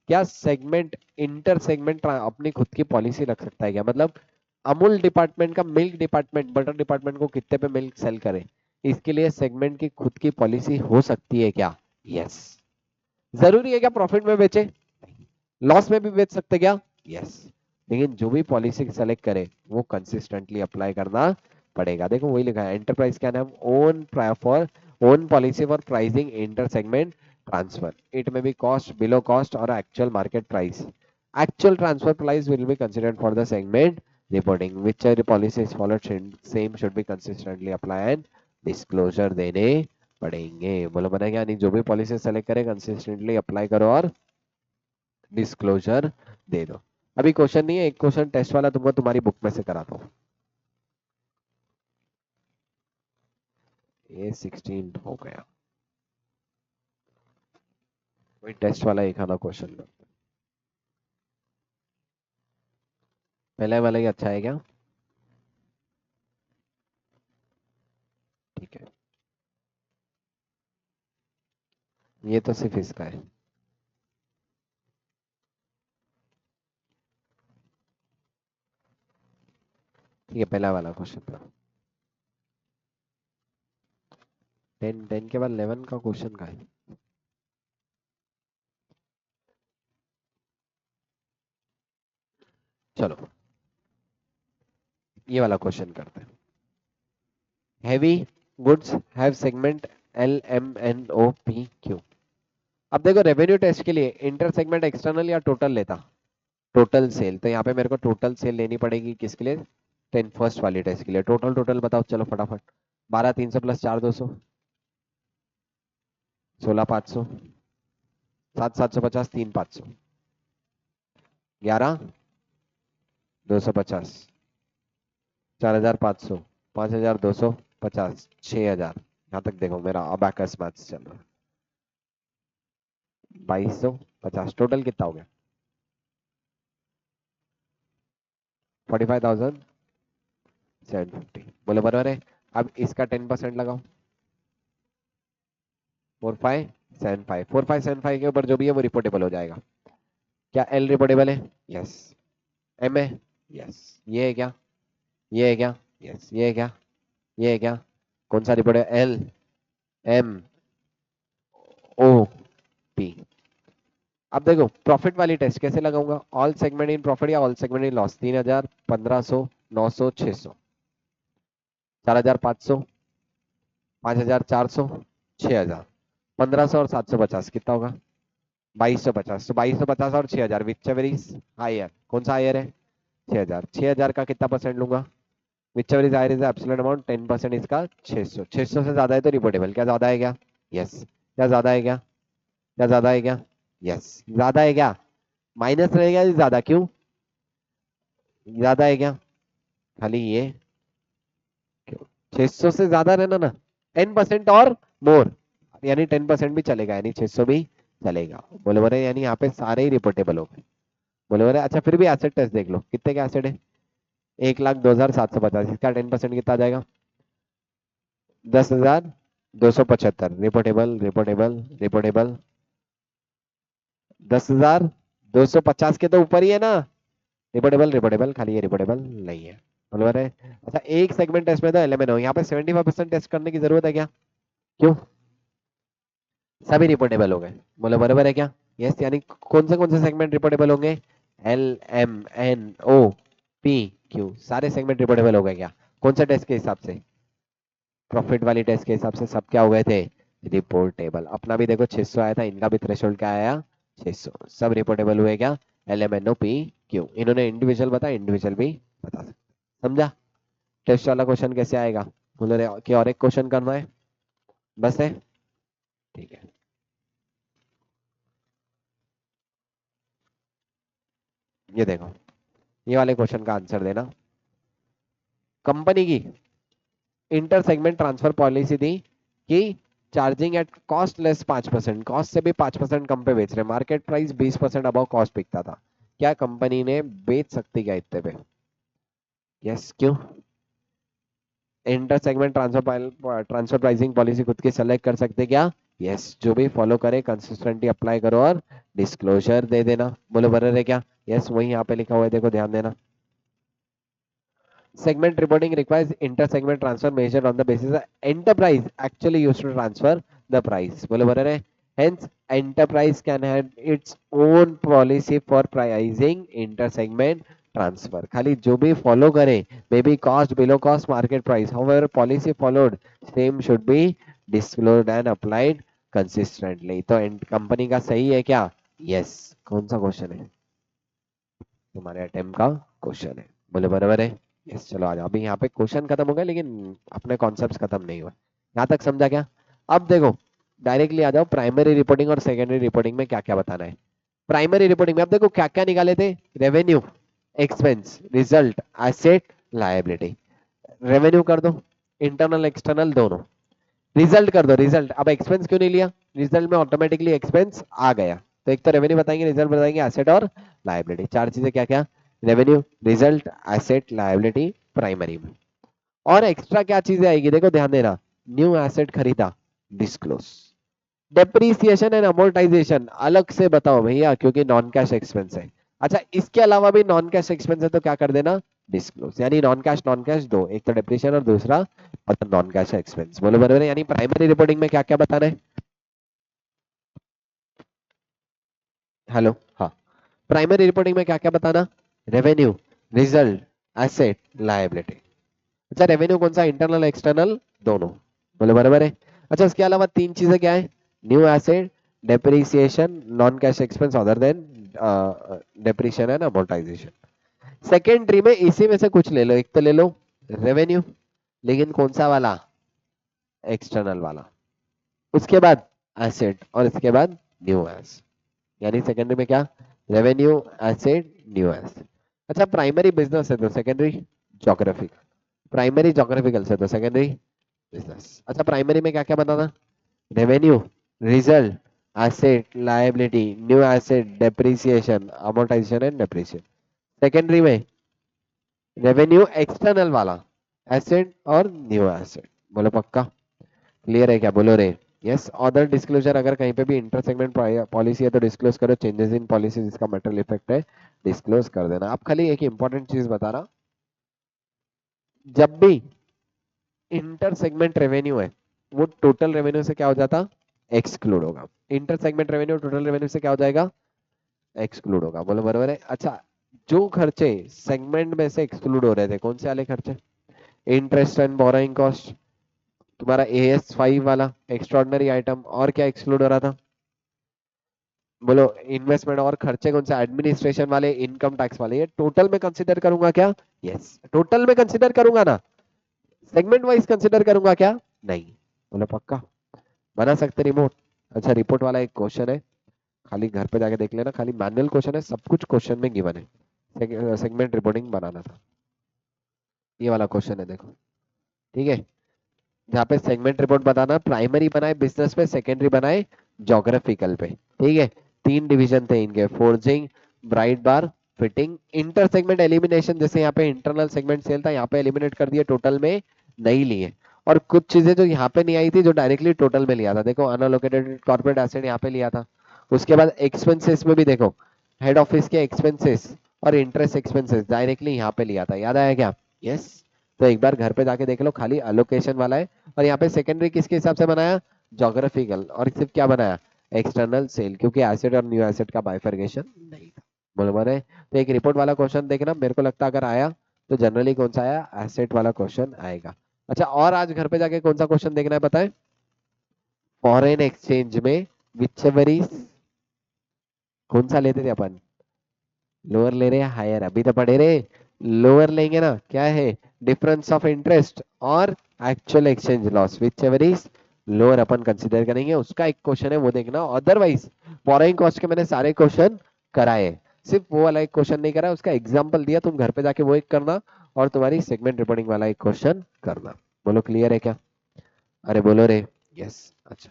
क्या सेगमेंट इंटर सेगमेंट अपनी खुद की पॉलिसी रख सकता है क्या, मतलब अमूल डिपार्टमेंट का मिल्क डिपार्टमेंट बटर डिपार्टमेंट को कितने पे मिल्क सेल करे, इसके लिए सेगमेंट की खुद की पॉलिसी हो सकती है क्या? यस। जरूरी है क्या प्रॉफिट में बेचे? लॉस में भी बेच सकते क्या? यस। लेकिन जो भी पॉलिसी सेलेक्ट करे वो कंसिस्टेंटली अप्लाई करना पड़ेगा। देखो वही लिखा है, एंटरप्राइज क्या नाम, own for own policy for pricing inter segment transfer, it में बी कॉस्ट बिलो कॉस्ट और actual market price, actual transfer price will be considered for the segment reporting, which policy is followed same should be consistently apply and disclosure देने पड़ेंगे। बोलो बना क्या नहीं, जो भी पॉलिसी सेलेक्ट करे कंसिस्टेंटली अप्लाई करो और डिस्क्लोजर दे दो। अभी क्वेश्चन नहीं है, एक क्वेश्चन टेस्ट वाला तुमको तुम्हारी बुक में से कराता हूँ। ये 16 हो गया, कोई टेस्ट वाला एक आधा क्वेश्चन। पहले वाला ही अच्छा है क्या? ठीक है, ये तो सिर्फ इसका है। ठीक है, पहला वाला क्वेश्चन था 10 के बाद 11 का क्वेश्चन का है। चलो ये वाला क्वेश्चन करते हैं। Heavy goods have segment L M N O P Q. अब देखो रेवेन्यू टेस्ट के लिए इंटर सेगमेंट एक्सटर्नल या टोटल लेता, टोटल सेल, तो यहाँ पे मेरे को टोटल सेल लेनी पड़ेगी किसके लिए, 10 फर्स्ट वाली टेस्ट के लिए। टोटल टोटल बताओ चलो फटाफट, 12 300 प्लस 4 200, 16 500, 7 750, 3 500, 11 250, 4500, 5250, 6000। यहाँ तक देखो मेरा अबैकस मैथ्स चल रहा है। 2250 टोटल कितना हो गया? 45,750। बोलो बराबर है। अब इसका 10% लगाओ, 4575, 4575 के ऊपर जो भी है वो रिपोर्टेबल हो जाएगा। क्या एल रिपोर्टेबल है? यस। एम है? यस। ये है क्या? ये है क्या? यस। ये है क्या? ये है क्या? कौन सा रिपोर्ट है? L M O P. अब देखो प्रॉफिट वाली टेस्ट कैसे लगाऊंगा, ऑल सेगमेंट इन प्रॉफिट या ऑल सेगमेंट इन लॉस। 3000, 1500, 900, 600, 4500, 5400, 6000, 1500 और 750 कितना होगा? 2250। तो 2250 और 6000 विच एवर इज हायर, कौन सा हायर है? 6000। 6000 का कितना परसेंट लूंगा? Whichever is higher is absolute amount, 10% इसका 600। 600 से ज्यादा है तो रिपोर्टेबल। क्या ज्यादा है क्या? यस। क्या ज्यादा है क्या? क्या ज्यादा है क्या? यस। ज्यादा है क्या? माइनस रहेगा या ज्यादा, क्यों ज्यादा है क्या? खाली ये क्यों? 600 से ज्यादा रहना ना, 10% और मोर, यानी 10% भी चलेगा, यानी 600 भी चलेगा। बोले बोले यानी यहाँ पे सारे ही रिपोर्टेबल हो गए। बोले बोले अच्छा फिर भी एसेट टेस्ट देख लो, कितने के एसेट है? 1,02,750, इसका 10% कितना आ जाएगा? 10,275। रिपोर्टेबल रिपोर्टेबल रिपोर्टेबल, 10,250 के तो ऊपर ही है ना। रिपोर्टेबल रिपोर्टेबल, खाली ये रिपोर्टेबल नहीं है। बोले बोले अच्छा एक सेगमेंट टेस्ट में तो एलएमएन हो, यहाँ पे 75% टेस्ट करने की जरूरत है क्या? क्यों? सभी रिपोर्टेबल हो गए। बोले बराबर है क्या? यस। यानी कौन से सेगमेंट रिपोर्टेबल होंगे? L M N O P Q, सारे सेगमेंट रिपोर्टेबल हो गए क्या? कौन सा टेस्ट के हिसाब से? प्रॉफिट वाली टेस्ट के हिसाब से सब क्या हो गए थे? रिपोर्टेबल। अपना भी देखो 600 आया था, इनका भी थ्रेशोल्ड क्या आया? 600। सब रिपोर्टेबल हुए क्या? L M N O P Q. इन्होंने इंडिविजुअल बताया, इंडिविजुअल भी बता सकते। समझा? टेस्ट वाला क्वेश्चन कैसे आएगा? बोले कि और एक क्वेश्चन करना है, बस है। ठीक है, ये देखो, ये वाले क्वेश्चन का आंसर देना। कंपनी की इंटर सेगमेंट ट्रांसफर पॉलिसी थी कि charging at cost less 5%, cost से भी 5% कम पे बेच रहे, मार्केट प्राइस 20% अबव कॉस्ट बिकता था। क्या कंपनी ने बेच सकती क्या इतने पे? यस। क्यों? Inter segment transfer pricing policy खुद की सेलेक्ट कर सकते क्या? यस। जो भी फॉलो करे कंसिस्टेंटली अप्लाई करो और डिस्क्लोजर दे देना। बोलो बरर है क्या? यस, वही यहाँ पे लिखा हुआ है, देखो ध्यान देना। Segment reporting requires inter-segment transfer measured on the basis of enterprise actually used to transfer the price. बोले बराबर है. Hence, enterprise can have its own policy for pricing inter-segment transfer. खाली जो भी follow करे, maybe cost below cost market price. However, policy followed same should be disclosed and applied consistently. तो company का सही है क्या? Yes. कौन सा क्वेश्चन है? तुम्हारे अटेम्प्ट का क्वेश्चन है. बोले बराबर है. यस चलो आ जाओ. अभी यहाँ पे क्वेश्चन खत्म हो गया लेकिन अपने कॉन्सेप्ट्स खत्म नहीं हुआ. यहाँ तक समझा क्या? अब देखो डायरेक्टली आ जाओ प्राइमरी रिपोर्टिंग और सेकेंडरी रिपोर्टिंग में क्या क्या बताना है. प्राइमरी रिपोर्टिंग में अब देखो क्या क्या निकाले थे. Revenue, expense, result, asset, liability. Revenue कर दो, इंटरनल एक्सटर्नल दोनों. रिजल्ट कर दो. रिजल्ट अब एक्सपेंस क्यों नहीं लिया? रिजल्ट में ऑटोमेटिकली एक्सपेंस आ गया. तो एक तो रेवेन्यू बताएंगे, रिजल्ट बताएंगे, एसेट और लायबिलिटी. चार चीजें क्या क्या? Revenue, result, asset, liability primary में. और एक्स्ट्रा क्या चीजें आएगी देखो ध्यान देना. न्यू एसेट खरीदा, डिस्क्लोज. डेप्रीसिएशन एंड अमोर्टाइजेशन अलग से बताओ भैया क्योंकि नॉन कैश एक्सपेंस है. अच्छा इसके अलावा भी नॉन कैश एक्सपेंस है तो क्या कर देना? डिस्क्लोज. यानी नॉन कैश दो, एक तो डेप्रीसिएशन और दूसरा नॉन कैश एक्सपेंस. बोलो बराबर है. यानी प्राइमरी रिपोर्टिंग में क्या क्या बताना है? हेलो हाँ. प्राइमरी रिपोर्टिंग में क्या क्या बताना? Revenue, result, asset, liability. अच्छा रेवेन्यू कौन सा? इंटरनल एक्सटर्नल दोनों. बोलो बराबर है. अच्छा इसके अलावा तीन चीजें क्या है? New asset, depreciation, non cash expense other than depreciation and amortisation. Secondary में इसी में से कुछ ले लो. एक तो ले लो रेवेन्यू, लेकिन कौन सा वाला? एक्सटर्नल वाला. उसके बाद एसेट और इसके बाद न्यू एस. यानी सेकेंडरी में क्या? Revenue, asset, new S. अच्छा प्राइमरी बिजनेस है तो सेकेंडरी जोग्राफिकल. प्राइमरी जोग्राफिकल से तो सेकेंडरी बिजनेस. अच्छा प्राइमरी में क्या क्या बताना? Revenue, result, asset, liability, new asset, depreciation, amortisation and depreciation. Secondary में रेवेन्यू एक्सटर्नल वाला, एसेट और न्यू एसेट. बोलो पक्का? क्लियर है क्या? बोलो रे. यस. अदर डिस्क्लोजर अगर कहीं पे भी इंटर सेगमेंट पॉलिसी है तो डिस्क्लोज करो. चेंजेस इन पॉलिसी जिसका मेटल इफेक्ट है डिस्क्लोज कर देना. आप खाली एक इंपॉर्टेंट चीज बता रहा. जब भी इंटर सेगमेंट रेवेन्यू है वो टोटल रेवेन्यू से क्या हो जाता? एक्सक्लूड होगा. Inter segment revenue total revenue से क्या हो जाएगा? एक्सक्लूड होगा. बोलो बराबर है. अच्छा जो खर्चे सेगमेंट में से एक्सक्लूड हो रहे थे कौन से वाले खर्चे? इंटरेस्ट एंड बोरोइंग कॉस्ट, तुम्हारा AS5 वाला एक्स्ट्रॉर्डनरी आइटम. और क्या एक्सक्लूड हो रहा था? बोलो. इन्वेस्टमेंट और खर्चे कौन से? एडमिनिस्ट्रेशन वाले, इनकम टैक्स वाले. ये टोटल में कंसीडर करूंगा क्या? यस टोटल में कंसीडर करूंगा ना. सेगमेंट वाइज कंसीडर करूंगा क्या? नहीं. बोलो पक्का? बना सकते रिपोर्ट. अच्छा रिपोर्ट वाला एक क्वेश्चन है, खाली घर पे जाके देख लेना. खाली मैनुअल क्वेश्चन है, सब कुछ क्वेश्चन में गिवन है. सेगमेंट रिपोर्टिंग बनाना था. ये वाला क्वेश्चन है देखो. ठीक है. जहाँ पे सेगमेंट रिपोर्ट बताना, प्राइमरी बनाए बिजनेस पे, सेकेंडरी बनाए जोग्राफिकल पे. ठीक है. तीन डिवीजन थे इनके, फोर्जिंग, ब्राइट बार, फिटिंग. इंटर सेगमेंट एलिमिनेशन, जैसे यहाँ पे इंटरनल सेगमेंट सेल था यहाँ पे एलिमिनेट कर दिया, टोटल में नहीं लिए. और कुछ चीजें जो यहाँ पे नहीं आई थी जो डायरेक्टली टोटल में लिया था. देखो अनअलोकेटेड कॉर्पोरेट एसेट यहाँ पे लिया था. उसके बाद एक्सपेंसेस में भी देखो हेड ऑफिस के एक्सपेंसेस और इंटरेस्ट एक्सपेंसेस डायरेक्टली यहाँ पे लिया था. याद आया क्या? यस. तो एक बार घर पे जाके देख लो, खाली अलोकेशन वाला है. और यहाँ पे सेकेंडरी किसके हिसाब से बनाया? जोग्राफिकल. और सिर्फ क्या बनाया? एक्सटर्नल सेल, क्योंकि एसेट और न्यू एसेट का बाइफर्केशन नहीं था. बराबर है. तो एक रिपोर्ट वाला क्वेश्चन देखना. मेरे को लगता है अगर आया तो जनरली कौन सा आया? एसेट वाला क्वेश्चन आएगा. अच्छा और आज घर पे जाके कौन सा क्वेश्चन देखना है बताए? फॉरेन एक्सचेंज में विच एवर इज, कौन सा लेते थे अपन? लोअर ले रहे हैं हायर? अभी तो पढ़े रहे. लोअर लेंगे ना. क्या है? डिफरेंस ऑफ इंटरेस्ट और actual exchange loss, which ever is lower upon consider करेंगे. उसका एक क्वेश्चन है वो देखना. अदरवाइज फॉरेन कॉस्ट के मैंने सारे क्वेश्चन कराए, सिर्फ वो वाला एक क्वेश्चन नहीं करा. उसका एग्जाम्पल दिया, तुम घर पे जाके वो एक करना और तुम्हारी सेगमेंट रिपोर्टिंग वाला एक क्वेश्चन करना. बोलो क्लियर है क्या? अरे बोलो रे. यस. अच्छा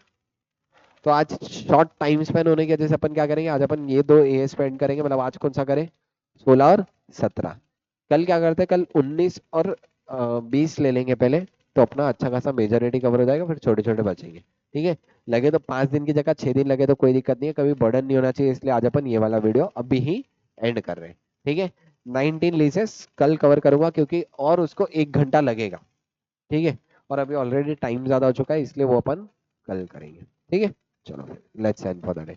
तो आज शॉर्ट टाइम स्पेन होने की वजह से अपन क्या करेंगे, आज अपन ये दो ए स्पेंड करेंगे. मतलब आज कौन सा करें? 16 और 17. कल क्या करते हैं? कल 19 और 20 ले लेंगे पहले. तो अपना अच्छा खासा मेजोरिटी कवर हो जाएगा, फिर छोटे छोटे बचेंगे. ठीक है. लगे तो 5 दिन की जगह 6 दिन लगे तो कोई दिक्कत नहीं है, कभी बर्डन नहीं होना चाहिए. इसलिए आज अपन ये वाला वीडियो अभी ही एंड कर रहे हैं. ठीक है. 19 लीजेस कल कवर करूंगा क्योंकि और उसको 1 घंटा लगेगा। ठीक है, और अभी ऑलरेडी टाइम ज्यादा हो चुका है इसलिए वो अपन कल करेंगे। ठीक है, चलो let's end for the day.